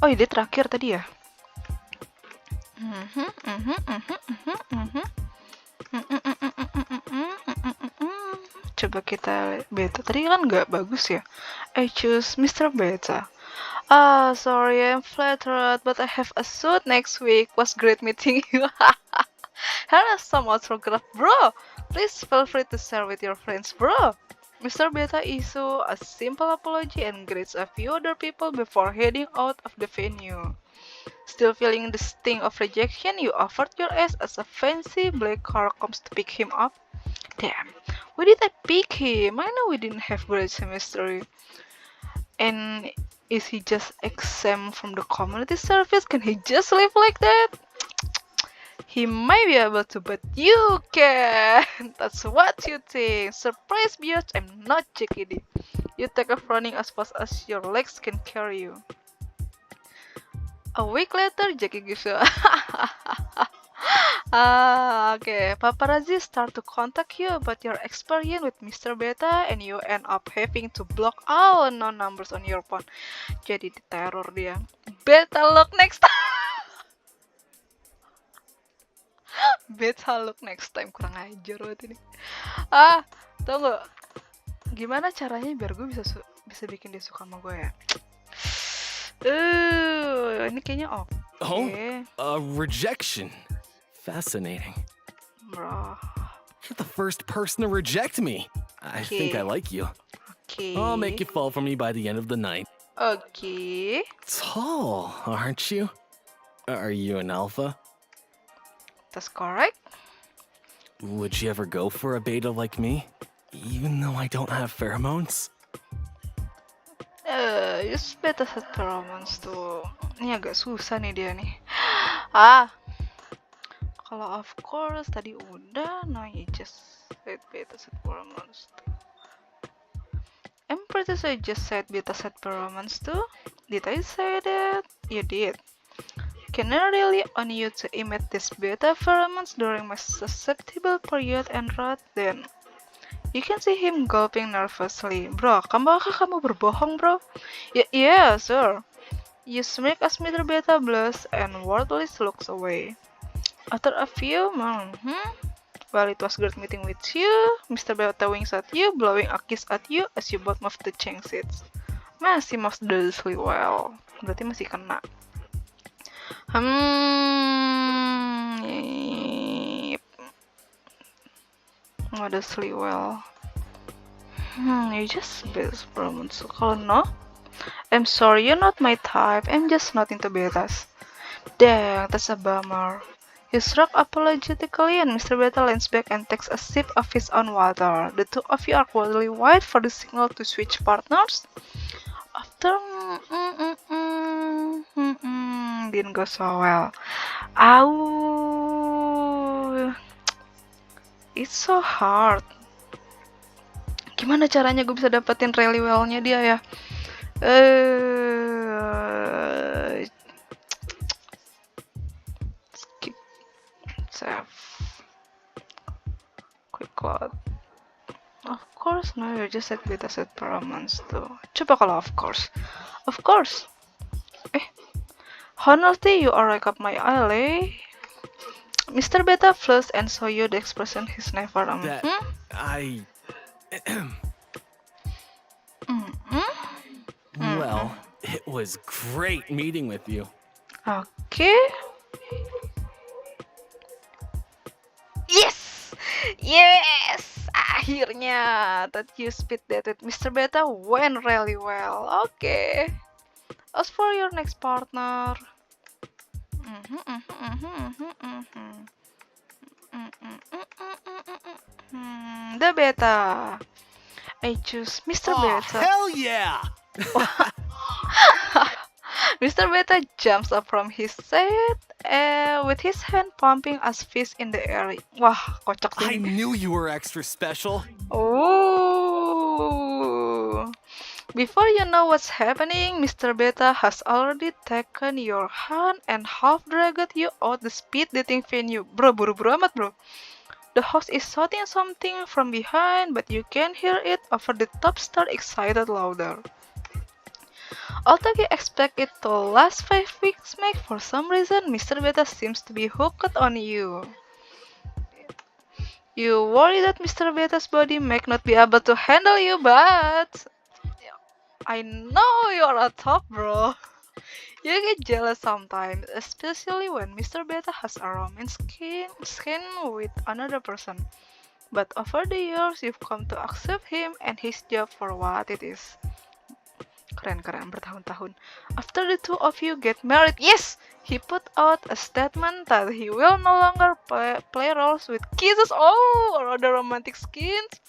Oh, dia terakhir tadi ya? Coba kita Beta. Tadi kan nggak bagus ya. I choose Mr. Beta. Sorry, I'm flattered, but I have a suit next week. Was great meeting you. Here are some autograph, bro. Please feel free to share with your friends, bro. Mr. Beta issue a simple apology and greets a few other people before heading out of the venue. Still feeling the sting of rejection, you offered your ass as a fancy black car comes to pick him up. Damn, why did I pick him? I know we didn't have grade semester. And is he just exempt from the community service? Can he just live like that? He might be able to, but you can't. That's what you think. Surprise, bitch, I'm not JKD. You take off running as fast as your legs can carry you. A week later, Jackie gives you. Okay. Paparazzi start to contact you about your experience with Mr. Beta, and you end up having to block all unknown numbers on your phone. Jadi diteror dia. Beta look next time. Beta look next time. Kurang ajar banget ini. Tau gak? Gimana caranya biar gue bisa bikin dia suka sama gue ya? Ini kayaknya oke. Oh, a rejection. Fascinating. Bro. You're the first person to reject me. I think I like you. Okay. I'll make you fall for me by the end of the night. Okay. Tall, aren't you? Are you an alpha? That's correct. Would you ever go for a beta like me? Even though I don't have pheromones? Use beta set pheromones tuh. Ini agak susah nih dia nih. Kalau of course tadi udah, no you just said beta set pheromones tuh. I'm pretty sure you just said beta set pheromones too. Did I say that? You did. Can I rely on you to emit these beta pheromones during my susceptible period and rot? Then you can see him gulping nervously. Bro, kamu berbohong, bro? Yeah, sir. You smirk as Mr. Beta blushes and wordless looks away. After a few months, well, it was great meeting with you. Mr. Beta winks at you, blowing a kiss at you as you both move to change seats. Masih most deliciously well. Berarti masih kena. Modestly well. You just best promote. Kalau no, I'm sorry, you're not my type. I'm just not into betas. Dang, that's a bummer. He shrugged apologetically, and Mr. Beta leans back and takes a sip of his own water. The two of you awkwardly wait for the signal to switch partners. After didn't go so well. Ow, it's so hard. Gimana caranya gue bisa dapetin really well-nya dia ya? Skip, save, quick load. Of course, no, you just set beta set paramount too. Coba kalau of course. Of course. Honestly, you are right up my alley. Mr. Beta flushed and saw you the expression he's never That I. Well, it was great meeting with you. Okay. Yes! Yes! Akhirnya, that you speed dated Mr. Beta went really well. Okay. As for your next partner. The Beta. I choose Mr. Beta. Hell yeah! Mr. Beta jumps up from his seat with his hand pumping as fist in the air. Wah, kocak I sih. knew you were extra special. Oh. Before you know what's happening, Mr. Beta has already taken your hand and half dragged you out the speed dating venue. Bro, buru-buru amat, bro. The host is shouting something from behind, but you can hear it over the top star excited louder. Although you expect it to last 5 weeks, Meg, for some reason, Mr. Beta seems to be hooked on you. You worry that Mr. Beta's body may not be able to handle you, but I know you're a top, bro. You get jealous sometimes, especially when Mr. Beta has a romance skin with another person. But over the years, you've come to accept him and his job for what it is. Keren, bertahun-tahun. After the two of you get married, yes! He put out a statement that he will no longer play roles with kisses or other romantic skins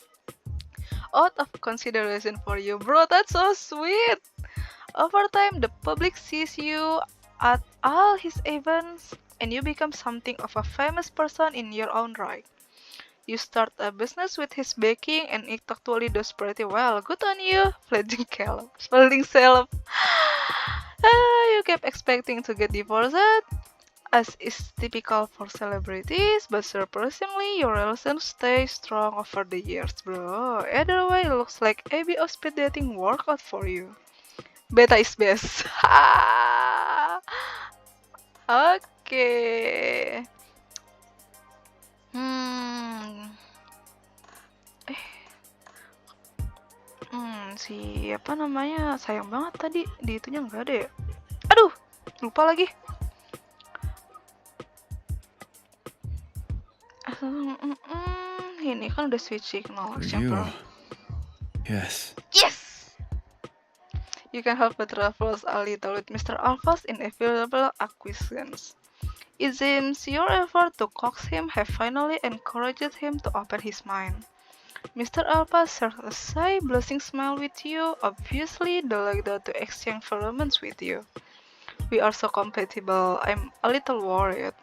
out of consideration for you, bro. That's so sweet. Over time, the public sees you at all his events, and you become something of a famous person in your own right. You start a business with his backing, and it actually does pretty well. Good on you, fledgling self. You kept expecting to get divorced, as is typical for celebrities, but surprisingly, your relation stays strong over the years, bro. Either way, it looks like ABO speed dating worked out for you. Beta is best. Okay. Siapa namanya? Sayang banget tadi di itunya nggak ada ya. Aduh, lupa lagi. Ini kan udah switching no You. Yes. Yes! You can help but traverse a little with Mr. Alpha's inevitable acquiescence. It seems your effort to coax him have finally encouraged him to open his mind. Mr. Alpha shares a shy, blushing smile with you, obviously delighted to exchange pheromones with you. We are so compatible, I'm a little worried.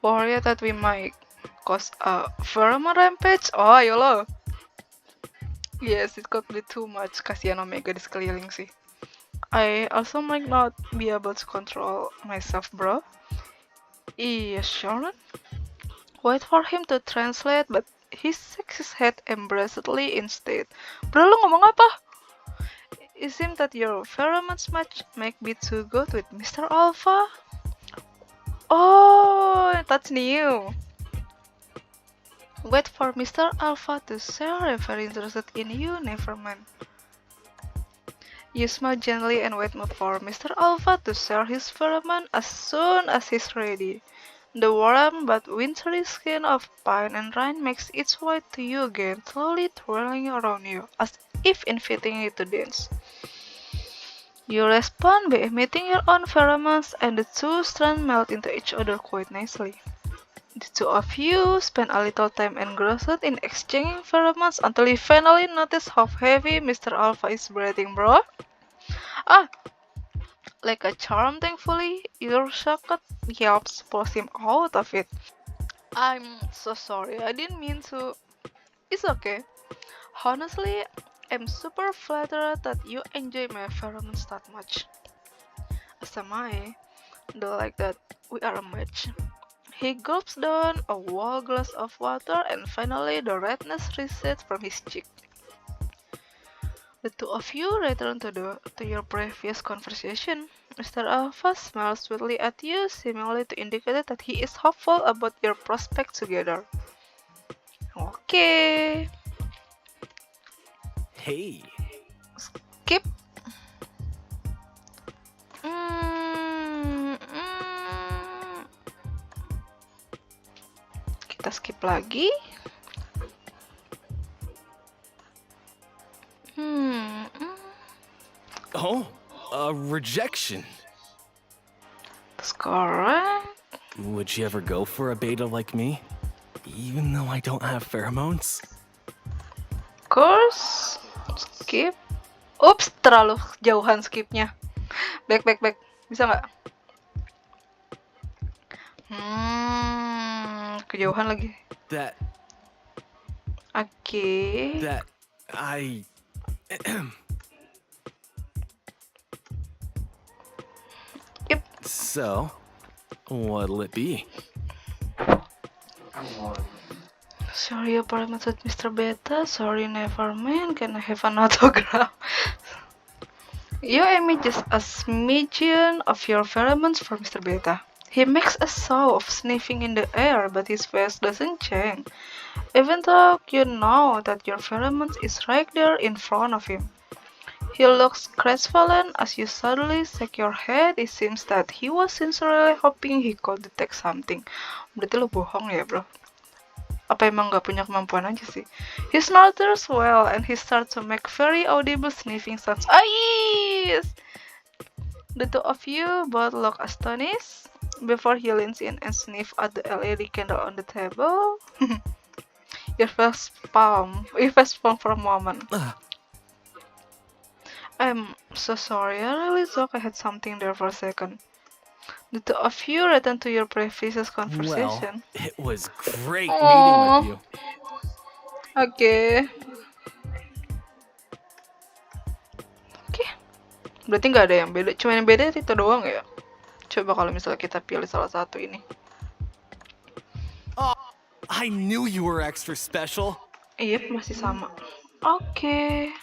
Worried that we might cause a pheromone rampage? Oh, YOLO! Yes, it could be too much, kasihan Omega di sekeliling sih. I also might not be able to control myself, bro. Iya, Sharon? Wait for him to translate, but he shakes his head embarrassedly instead. Bro, lu ngomong apa? It seems that your pheromones match might be too good with Mr. Alpha. Oh, that's new. Wait for Mr. Alpha to share. I'm very interested in you, never mind. You smile gently and wait for Mr. Alpha to share his pheromone as soon as he's ready. The warm but wintry skin of pine and rain makes its way to you again, slowly twirling around you, as if inviting you to dance. You respond by emitting your own pheromones, and the two strands melt into each other quite nicely. The two of you spend a little time engrossed in exchanging pheromones until you finally notice how heavy Mr. Alpha is breathing, bro. Ah, like a charm, thankfully, your shocked yelps pulls him out of it. I'm so sorry, I didn't mean to. It's okay. Honestly, I'm super flattered that you enjoy my pheromones that much. As am I, though like that, we are a match. He gulps down a whole glass of water and finally the redness recedes from his cheek. The two of you return to your previous conversation. Mr. Alpha smiles sweetly at you, seemingly to indicate that he is hopeful about your prospects together. Okay. Hey, Skip. Mm, mm. Kita skip lagi. Hmm. oh, a rejection. That's correct. Would you ever go for a beta like me? Even though I don't have pheromones? Of course. Skip. Ups, terlalu jauhan skipnya. Back. Bisa nggak? Kejauhan lagi. That Oke. I... Yep. So, what'll it be? Sorry, apartment with Mr. Beta. Sorry, never mind. Can I have an autograph? You emit just a smidgen of your pheromones for Mr. Beta. He makes a show of sniffing in the air, but his face doesn't change. Even though you know that your pheromones is right there in front of him. He looks crestfallen as you suddenly shake your head. It seems that he was sincerely hoping he could detect something. Berarti lo bohong ya, bro? Apa emang gak punya kemampuan aja sih? He snorters well and he starts to make very audible sniffing sounds. Yes! The two of you both look astonished before he leans in and sniffs at the LED candle on the table. You face palm for a moment. I'm so sorry, I really thought I had something there for a second. The two of you return to your previous conversation. Well, it was great meeting with you. Oke. Berarti nggak ada yang beda, cuma yang beda itu doang ya. Coba kalau misalnya kita pilih salah satu ini. Oh, I knew you were extra special. Iya, masih sama. Oke.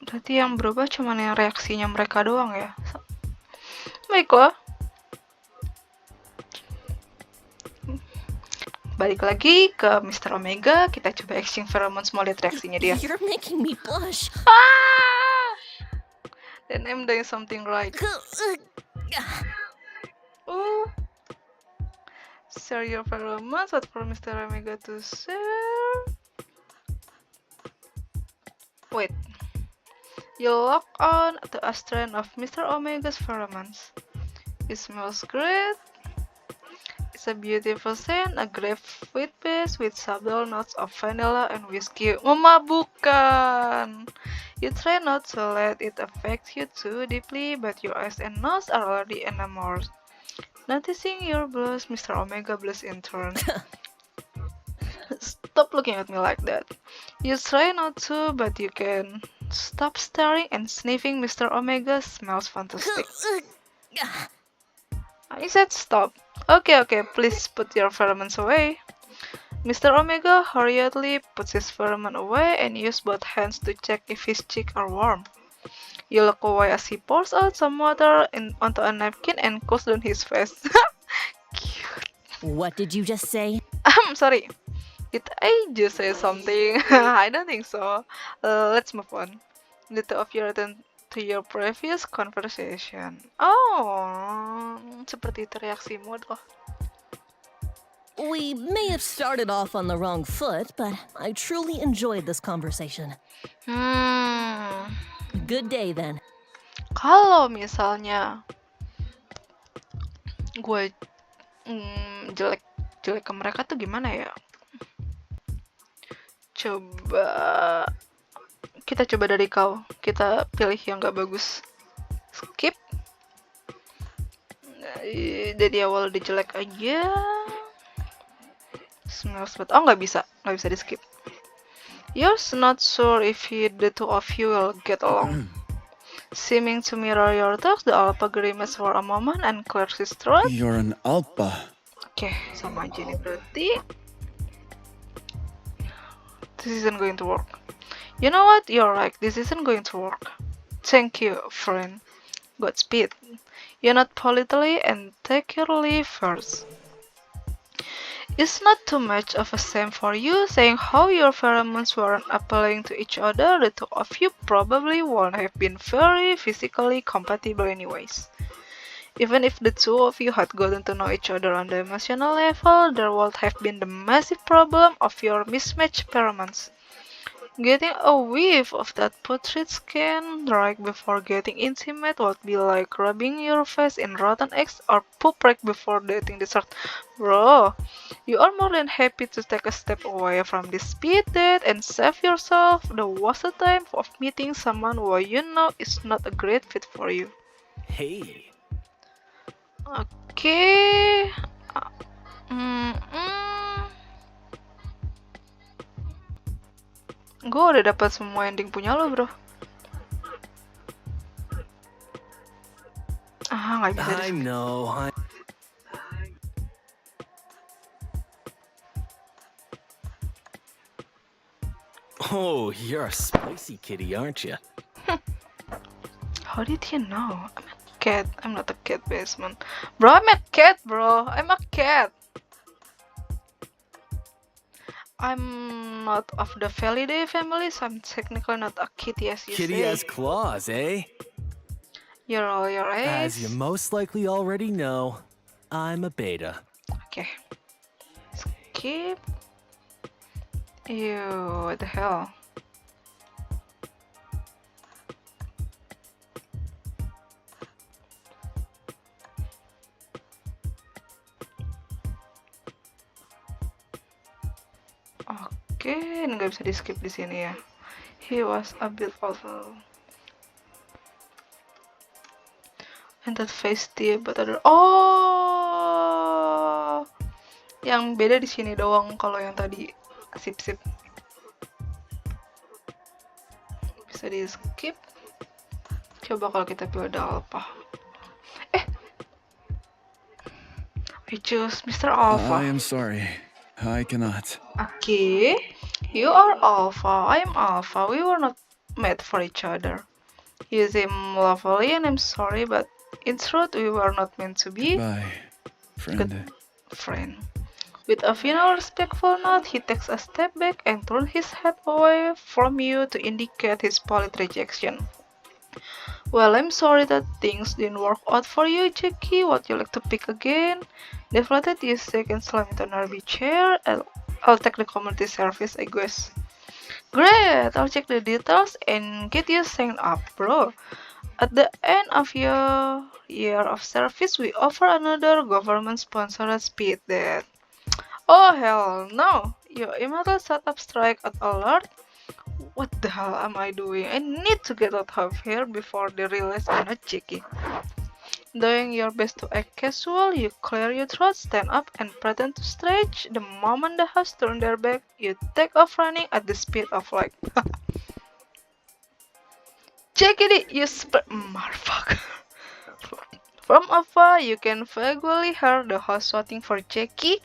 Berarti yang berubah cuma yang reaksinya mereka doang ya. Baiklah. Balik lagi ke Mr. Omega, kita coba exchange pheromones, mau lihat reaksinya dia. You're making me blush. Then I'm doing something right. Share your pheromones, what for Mr. Omega to share? Wait. You lock on to a strand of Mr. Omega's pheromones. It smells great. It's a beautiful scent, a grape fruit base with subtle notes of vanilla and whiskey. Memabukkan! You try not to let it affect you too deeply, but your eyes and nose are already enamored. Noticing your blush, Mr. Omega blushes in turn. Stop looking at me like that. You try not to, but you can. Stop staring and sniffing. Mr. Omega smells fantastic. I said stop. Okay, please put your pheromones away. Mr. Omega hurriedly puts his pheromone away and uses both hands to check if his cheeks are warm. You look away as he pours out some water onto a napkin and cools down his face. Cute. What did you just say? I'm sorry. Did I just say something? I don't think so. Let's move on. The two of you return to your previous conversation. Oh, seperti itu reaksimu doh. We may have started off on the wrong foot, but I truly enjoyed this conversation. Good day, then. Kalau misalnya gue jelek ke mereka tuh gimana ya? Kita coba dari kau. Kita pilih yang gak bagus. Skip. Dari awal udah jelek aja. Oh, nggak bisa di skip. You're not sure if the two of you will get along. Seeming to mirror your thoughts, the alpha grimaces for a moment and clears his throat. You're an alpha. Oke, sama aja nih berarti. This isn't going to work. You know what? You're right. This isn't going to work. Thank you, friend. Godspeed. You're not politely and take your leave first. It's not too much of a shame for you saying how your pheromones weren't appealing to each other. The two of you probably won't have been very physically compatible anyways. Even if the two of you had gotten to know each other on the emotional level, there would have been the massive problem of your mismatched pheromones. Getting a whiff of that putrid skin right before getting intimate would be like rubbing your face in rotten eggs or poop right before dating dessert. Bro, you are more than happy to take a step away from this speed date and save yourself the wasted time of meeting someone who you know is not a great fit for you. Hey. Okay. Gue udah dapat semua ending punya lo, bro. Nggak bisa I know. Oh, you're a spicy kitty, aren't you? How did you know? I'm a cat. I'm not a cat, basement. Bro, I'm a cat, bro. I'm a cat. I'm not of the Felidae family, so I'm technically not a kitty as you Kitty say. has claws, eh? You're all your age. As you most likely already know, I'm a beta. Okay. Skip. Ew, what the hell? Oke, ini nggak bisa di skip di sini ya. He was a bit awful. And that face dia but other. Oh, yang beda di sini doang. Kalau yang tadi sip. Bisa di skip. Coba kalau kita pilih Alpha. We choose Mr. Alpha. I am sorry. I cannot. Okay, you are Alpha, I am Alpha. We were not made for each other. You seem lovely and I'm sorry, but in truth we were not meant to be. Bye, friend. Friend. With a final respectful nod, he takes a step back and turns his head away from you to indicate his polite rejection. Well, I'm sorry that things didn't work out for you, Jackie. Would you like to pick again? Deflated, you shake and slam into an RV chair. I'll take the community service, I guess. Great! I'll check the details and get you signed up, bro. At the end of your year of service, we offer another government-sponsored speed date. Oh, hell no! Your immortal setup strike at alert. What the hell am I doing? I need to get out of here before they realize I'm not Jackie. Doing your best to act casual, you clear your throat, stand up, and pretend to stretch. The moment the house turn their back, you take off running at the speed of light. Jackie, you motherfucker. From afar, you can vaguely hear the house shouting for Jackie.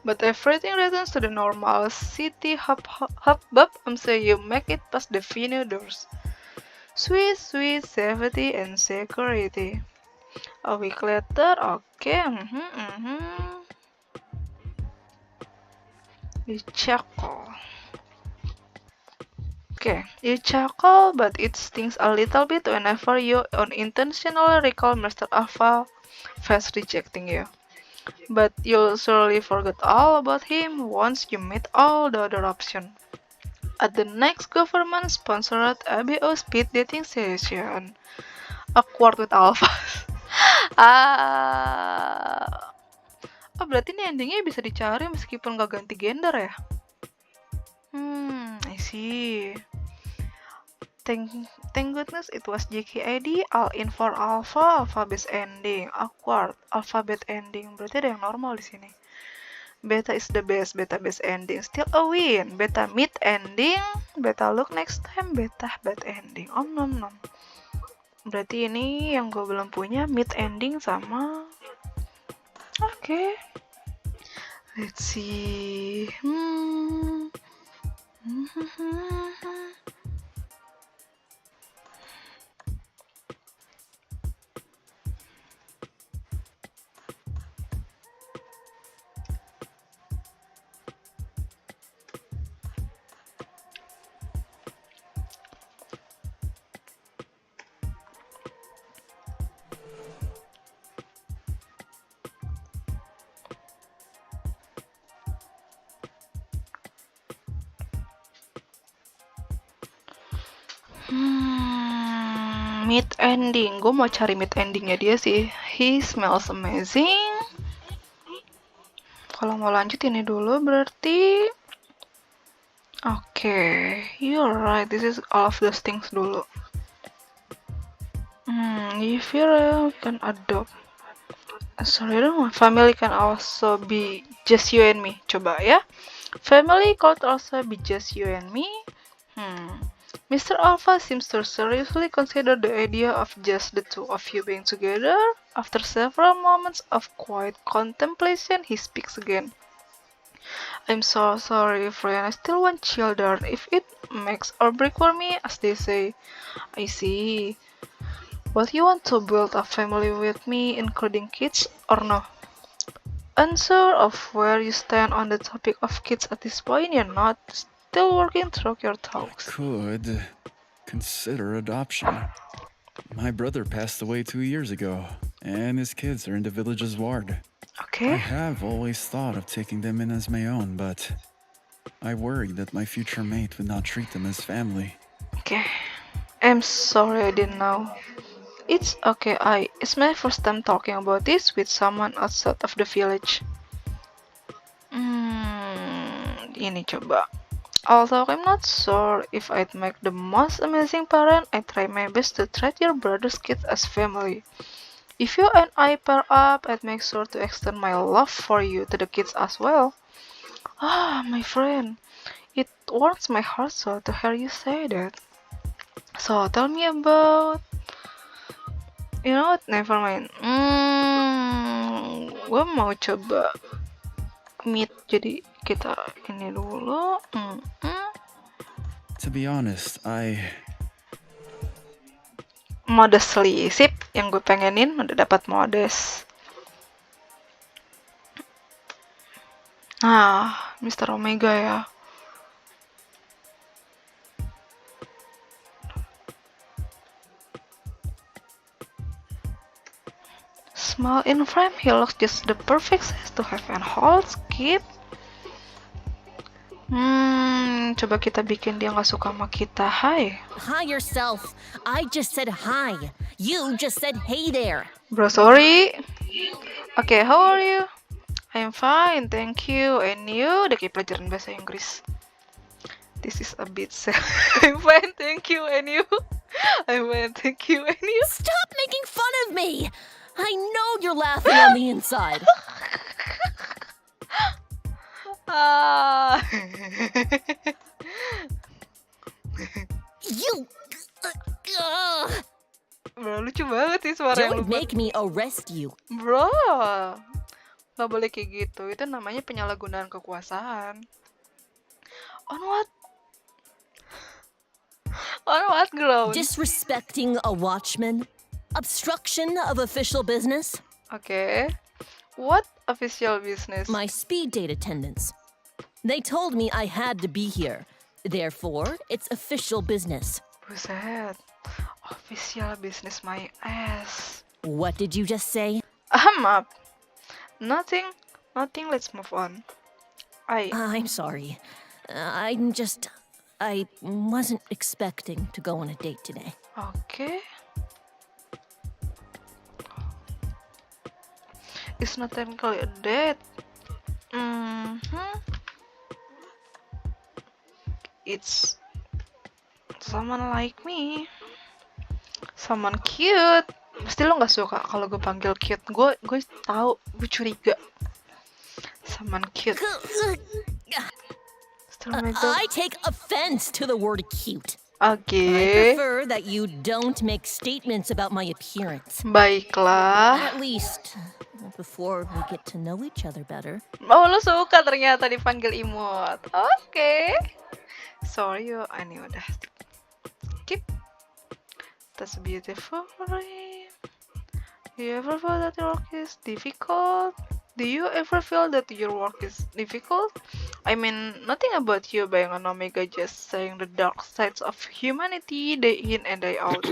But everything returns to the normal city hubbub until you make it past the venue doors. Sweet safety and security. A week later, okay, You chuckle. Okay, you chuckle, but it stings a little bit whenever you unintentionally recall Mr. Alpha fast rejecting you. But you'll surely forget all about him once you meet all the other options. At the next government-sponsored ABO speed dating session, Awkward with Alpha. Ah, oh berarti ini endingnya bisa dicari meskipun nggak ganti gender ya? I see. Thank, thank goodness it was JKID, all in for alpha, alphabet ending, awkward, alphabet ending. Berarti ada yang normal di sini. Beta is the best, beta best ending, still a win. Beta mid ending, beta look next time, beta bad ending. Om nom nom. Berarti ini yang gue belum punya mid ending sama. Oke. Let's see. Mid ending, gue mau cari mid endingnya dia sih. He smells amazing. Kalau mau lanjut ini dulu berarti. Oke, you're right. This is all of those things dulu. If you can adopt. Sorry dong, family can also be just you and me. Coba ya. Family could also be just you and me. Mr. Alpha seems to seriously consider the idea of just the two of you being together. After several moments of quiet contemplation, he speaks again. I'm so sorry, friend. I still want children. If it makes or break for me, as they say. I see. But you want to build a family with me, including kids, or no? Unsure of where you stand on the topic of kids at this point, you're not still working through your thoughts. Could consider adoption. My brother passed away 2 years ago, and his kids are in the village's ward. I Okay. have always thought of taking them in as my own, but I worried that my future mate would not treat them as family. Okay. I'm sorry I didn't know. It's okay, it's my first time talking about this with someone outside of the village. Ini coba. Although I'm not sure if I'd make the most amazing parent, I try my best to treat your brother's kids as family. If you and I pair up, I'd make sure to extend my love for you to the kids as well. Ah, my friend, it warms my heart so to hear you say that. So tell me about. You know what? Never mind. Gue mau coba meet, jadi kita ini dulu. To be honest, Modestly, sip. Yang gue pengenin udah dapat modest. Nah, Mr. Omega ya. Small in frame, he looks just the perfect size to have and hold, skip. Coba kita bikin dia nggak suka sama kita. Hai. Hi yourself. I just said hi. You just said hey there. Bro, sorry. Okay, how are you? I'm fine, thank you. And you? Udah kayak pelajaran bahasa Inggris. This is a bit sad. I'm fine, thank you. And you? I'm fine, thank you. And you? Stop making fun of me. I know you're laughing on the inside. Ah. You. Bro, lucu banget sih suara yang lu Don't buat. make me arrest you. Bro, nggak boleh kayak gitu. Itu namanya penyalahgunaan kekuasaan. On what? On what ground? Disrespecting a watchman. Obstruction of official business. Okay. What official business? My speed date attendants. They told me I had to be here. Therefore, it's official business. Buset. Official business my ass. What did you just say? Up. Nothing. Let's move on. I'm sorry. I wasn't expecting to go on a date today. Okay. It's not technically a date. Mm-hmm. It's someone like me. Someone cute. Pasti lo nggak suka kalau gue panggil cute. Gue tahu, gue curiga. Someone cute. Mr. Omega. I take offense to the word cute. Oke. I prefer that you don't make statements about my appearance. Baiklah. At least before we get to know each other better. Oh, lo suka ternyata dipanggil imut. Oke. Sorry yo, ini udah. Skip. That's beautiful. Do you ever feel that your work is difficult? Do you ever feel that your work is difficult? I mean, nothing about you being an Omega, just saying the dark sides of humanity day in and day out.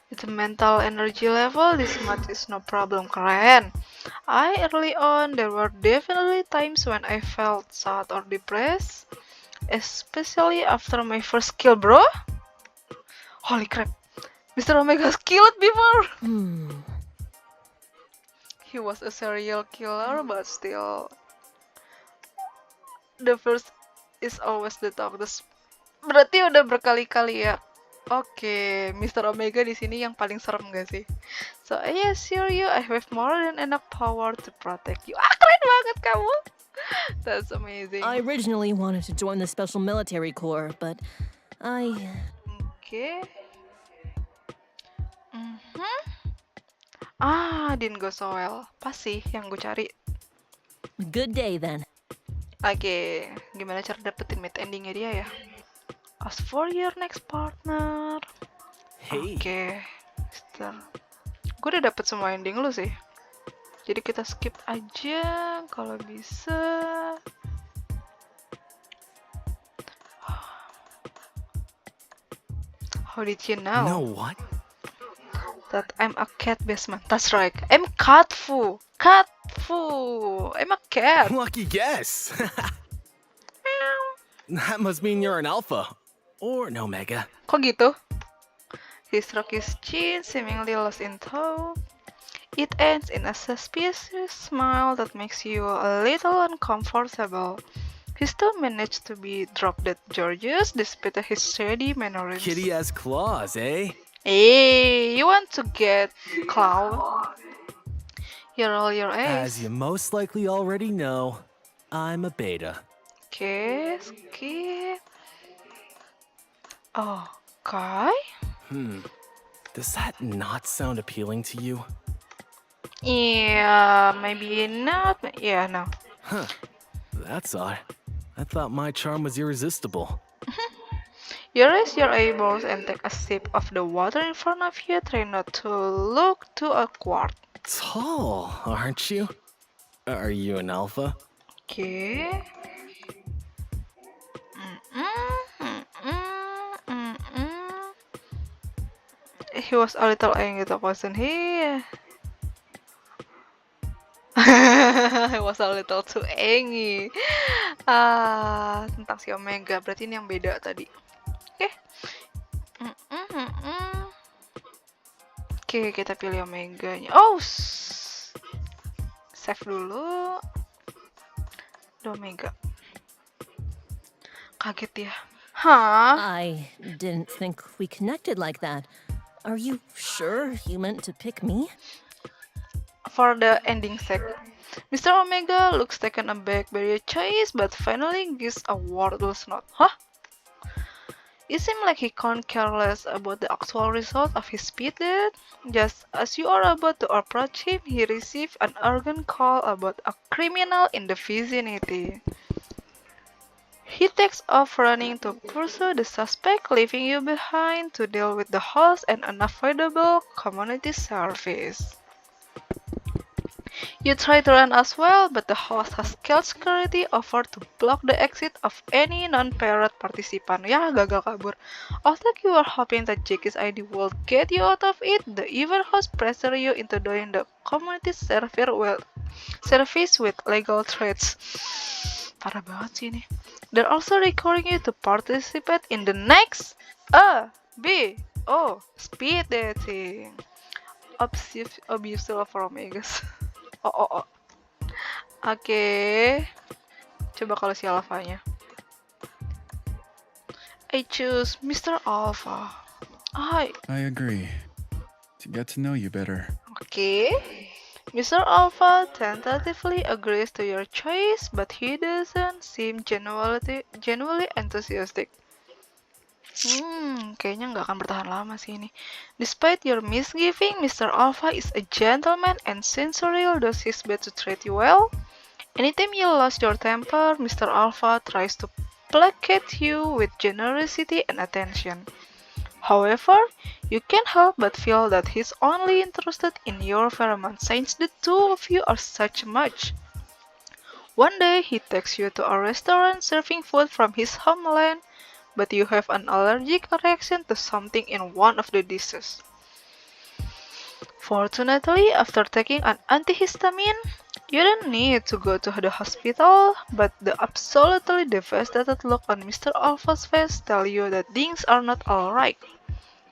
With the mental energy level, this much is no problem, keren. Early on, there were definitely times when I felt sad or depressed, especially after my first kill, bro. Holy crap, Mr. Omega's killed before. He was a serial killer, but still, the first is always the toughest. Berarti udah berkali-kali ya. Oke, Mr. Omega di sini yang paling serem gak sih? So I assure you, I have more than enough power to protect you. Keren banget kamu. That's amazing. I originally wanted to join the Special Military Corps, but Oke. Didn't go so well. Pas sih yang gue cari. Good day then. Oke, gimana cara dapetin mid endingnya dia ya? Ask for your next partner. Hey. Oke, Mister. Gue udah dapet semua ending lu sih. Jadi kita skip aja kalau bisa. How did you know? No, what? That I'm a cat basement. That's right. I'm Katfu. Katfu. I'm a cat. Lucky guess. That must mean you're an alpha. Or an omega. Kok gitu? He struck his chin, seemingly lost in thought. It ends in a suspicious smile that makes you a little uncomfortable. He still managed to be drop dead gorgeous despite his shady mannerisms. Kitty has claws, eh? Hey, you want to get cloud? You roll your eyes. As you most likely already know, I'm a beta. Okay, skip. Oh, Kai? Does that not sound appealing to you? Yeah, maybe not. Yeah, no. That's odd. I thought my charm was irresistible. You raise your eyeballs and take a sip of the water in front of you. Try not to look too awkward. Tall, aren't you? Are you an alpha? Okay. He was a little angry, wasn't he? He was a little too angry. Tentang si Omega. Berarti ini yang beda tadi. Oke. Oke, kita pilih Omeganya. Oh, save dulu. Ada Omega. Kaget ya. Hah? I didn't think we connected like that. Are you sure you meant to pick me? For the ending sake. Mr. Omega looks taken aback by your choice, but finally gives a wordless nod. Huh? It seemed like he can't care less about the actual result of his speed date. Just as you are about to approach him, he received an urgent call about a criminal in the vicinity. He takes off running to pursue the suspect, leaving you behind to deal with the host and unavoidable community service. You try to run as well, but the host has called security over to block the exit of any non-parrot participant. Ya, gagal kabur. Although you are hoping that Jackie's ID will get you out of it, the evil host pressure you into doing the community service with legal threats. Parah banget sih ini. They're also requiring you to participate in the next speed dating. abusive over Omegas. Oh. Oke. Coba kalau si Alpha-nya. I choose Mr. Alpha. I agree. To get to know you better. Okay. Mr. Alpha tentatively agrees to your choice, but he doesn't seem genuinely enthusiastic. Kayaknya nggak akan bertahan lama sih ini. Despite your misgiving, Mr. Alpha is a gentleman and sincerely does his best to treat you well. Anytime you lost your temper, Mr. Alpha tries to placate you with generosity and attention. However, you can't help but feel that he's only interested in your pheromones since the two of you are such a match. One day, he takes you to a restaurant serving food from his homeland, but you have an allergic reaction to something in one of the dishes. Fortunately, after taking an antihistamine, you don't need to go to the hospital, but the absolutely devastated look on Mr. Alpha's face tells you that things are not alright.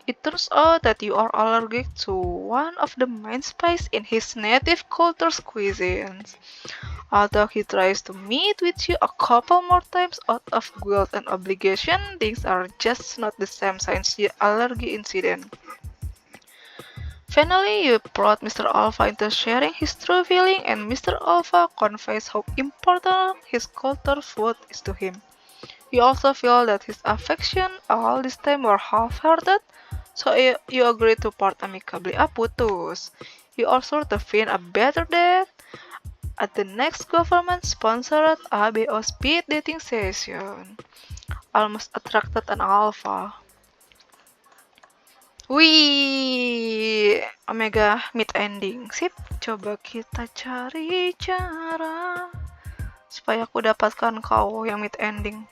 It turns out that you are allergic to one of the main spices in his native culture's cuisines. Although he tries to meet with you a couple more times out of guilt and obligation, things are just not the same since the allergy incident. Finally, you brought Mr. Alpha into sharing his true feeling, and Mr. Alpha conveys how important his culture food is to him. You also feel that his affection all this time were half-hearted, so you agree to part amicably. Putus. You also define a better date at the next government-sponsored ABO speed dating session. Almost attracted an alpha. Wih, Omega mid ending. Sip, coba kita cari cara supaya aku dapatkan kau yang mid ending.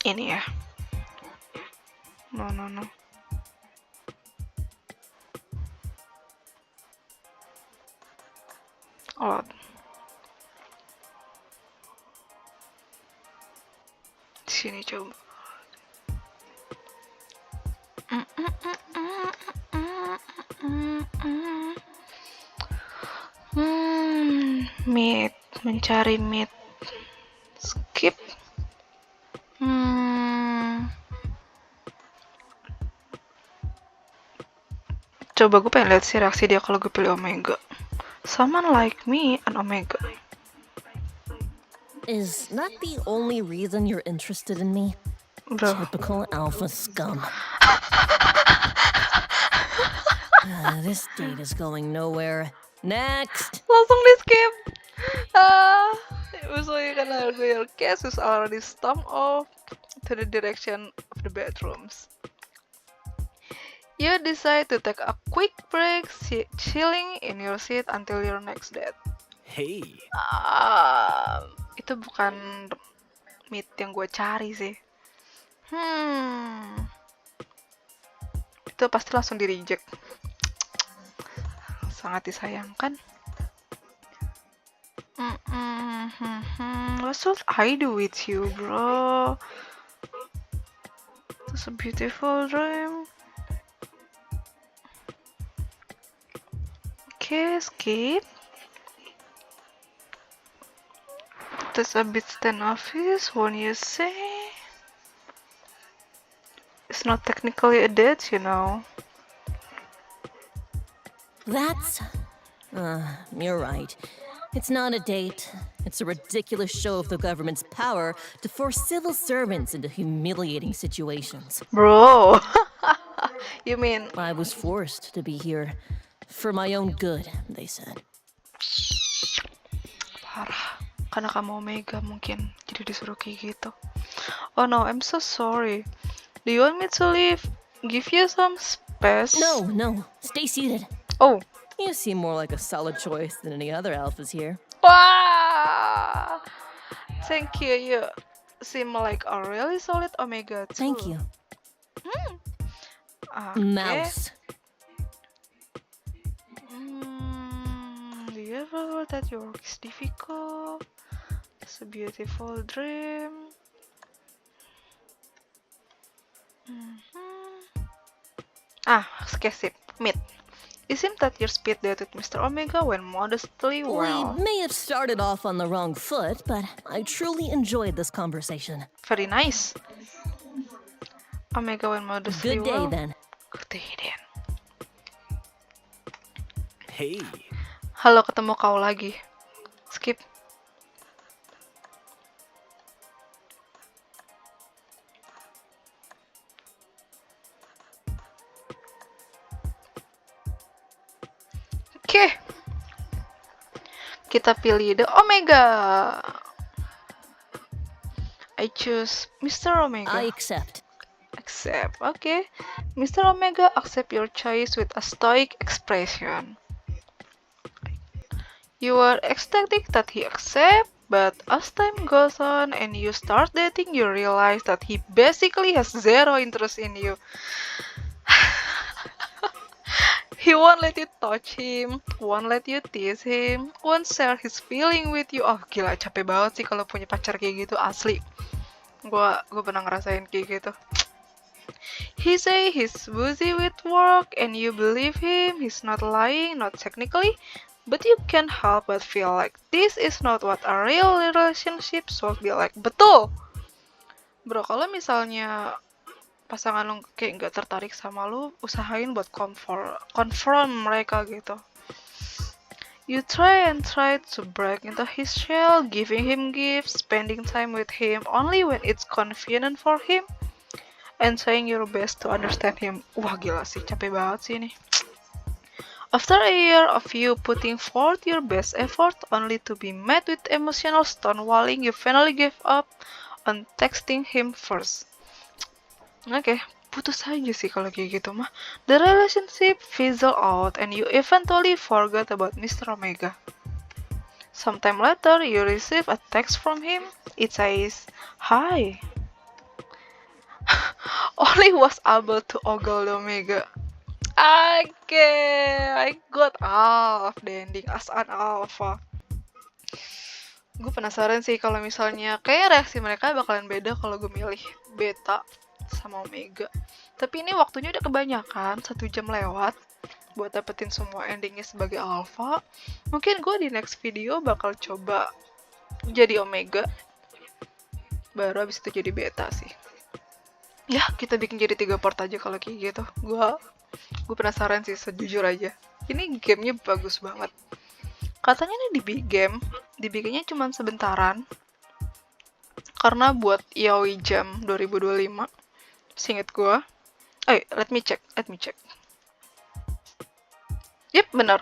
Ini ya. No. Oh. Sini coba. Meat, mencari meat. Skip. Coba gue pengen lihat sih reaksi dia kalau gue pilih Omega. Someone like me, an Omega. Is that the only reason you're interested in me? Bro. Typical alpha scum. This date is going nowhere. Next! Langsung di skip. Usually can argue your case is already stormed off to the direction of the bedrooms. You decide to take a quick break, chilling in your seat until your next date. Hey. Itu bukan meet yang gue cari sih. Itu pasti langsung di reject. Sangat disayangkan. What should I do with you, bro? It's a beautiful dream. Okay, skip. That's a bit standoffish, won't you say? It's not technically a date, you know. That's... you're right. It's not a date. It's a ridiculous show of the government's power to force civil servants into humiliating situations. Bro, you mean... I was forced to be here. For my own good, they said. Parah. Karena kamu Omega mungkin jadi disuruh kayak gitu. Oh no, I'm so sorry. Do you want me to leave? Give you some space? No. Stay seated. Oh. You seem more like a solid choice than any other alphas here. Wow! Thank you. You seem like a really solid Omega too. Thank you. Okay. Mouse. Do you ever feel that your work is difficult? It's a beautiful dream. Skip. Mid. It seems that your speed dated Mr. Omega went modestly well. We may have started off on the wrong foot, but I truly enjoyed this conversation. Very nice. Omega went modestly Good day well. then. Good day then. Hey. Halo, ketemu kau lagi. Skip. Oke. Kita pilih the Omega. I choose Mr. Omega. I accept. Accept. Okay. Mr. Omega, accept your choice with a stoic expression. You were expecting that he accept, but as time goes on and you start dating, you realize that he basically has zero interest in you. He won't let you touch him, won't let you tease him, won't share his feeling with you. Oh gila, capek banget sih kalau punya pacar kayak gitu, asli. Gua pernah ngerasain kayak gitu. He say he's busy with work and you believe him, he's not lying, not technically, but you can't help but feel like this is not what a real relationship should be like. Betul! Bro, kalau misalnya pasangan lu kayak nggak tertarik sama lu, usahain buat confront mereka gitu. You try to break into his shell, giving him gifts, spending time with him only when it's convenient for him, and trying your best to understand him. Wah gila sih, capek banget sih ini. After a year of you putting forth your best effort only to be met with emotional stonewalling, you finally gave up on texting him first. Oke, putus aja sih kalau kayak gitu mah. The relationship fizzle out and you eventually forgot about Mr. Omega. Sometime later, you receive a text from him. It says, "Hi." Only was able to ogle the Omega. Okay, I got out of the ending as an alpha. Gue penasaran sih kalau misalnya kayak reaksi mereka bakalan beda kalau gue milih beta sama Omega. Tapi ini waktunya udah kebanyakan, 1 jam lewat buat dapetin semua endingnya sebagai alpha. Mungkin gue di next video bakal coba jadi Omega, baru abis itu jadi beta sih. Ya, kita bikin jadi 3 part aja kalau kayak gitu. Gue penasaran sih, sejujur aja. Ini gamenya bagus banget. Katanya nih dibikinnya cuma sebentaran. Karena buat yaoi jam 2025. Seinget gue. Let me check. Yep, benar.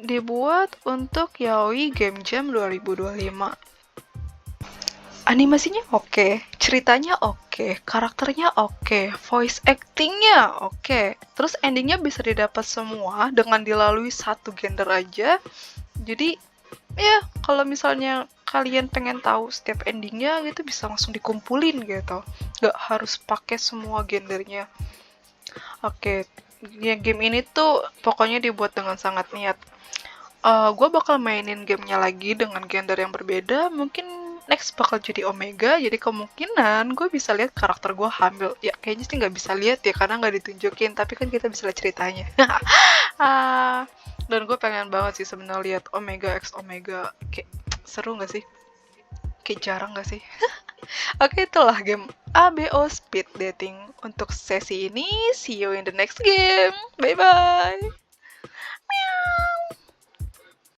Dibuat untuk yaoi game jam 2025. Animasinya oke, ceritanya oke, karakternya oke, voice actingnya oke. Terus endingnya bisa didapat semua dengan dilalui satu gender aja. Jadi ya kalau misalnya kalian pengen tahu setiap endingnya gitu bisa langsung dikumpulin gitu, nggak harus pakai semua gendernya. Oke, ya game ini tuh pokoknya dibuat dengan sangat niat. Gue bakal mainin gamenya lagi dengan gender yang berbeda. Mungkin next bakal jadi Omega, jadi kemungkinan gue bisa lihat karakter gue hamil. Ya kayaknya sih nggak bisa lihat ya karena nggak ditunjukin, tapi kan kita bisa lihat ceritanya. Dan gue pengen banget sih sebenarnya lihat Omega x Omega. Kayak seru nggak sih? Kayak jarang nggak sih? Oke, itulah game ABO Speed Dating untuk sesi ini. See you in the next game. Bye bye.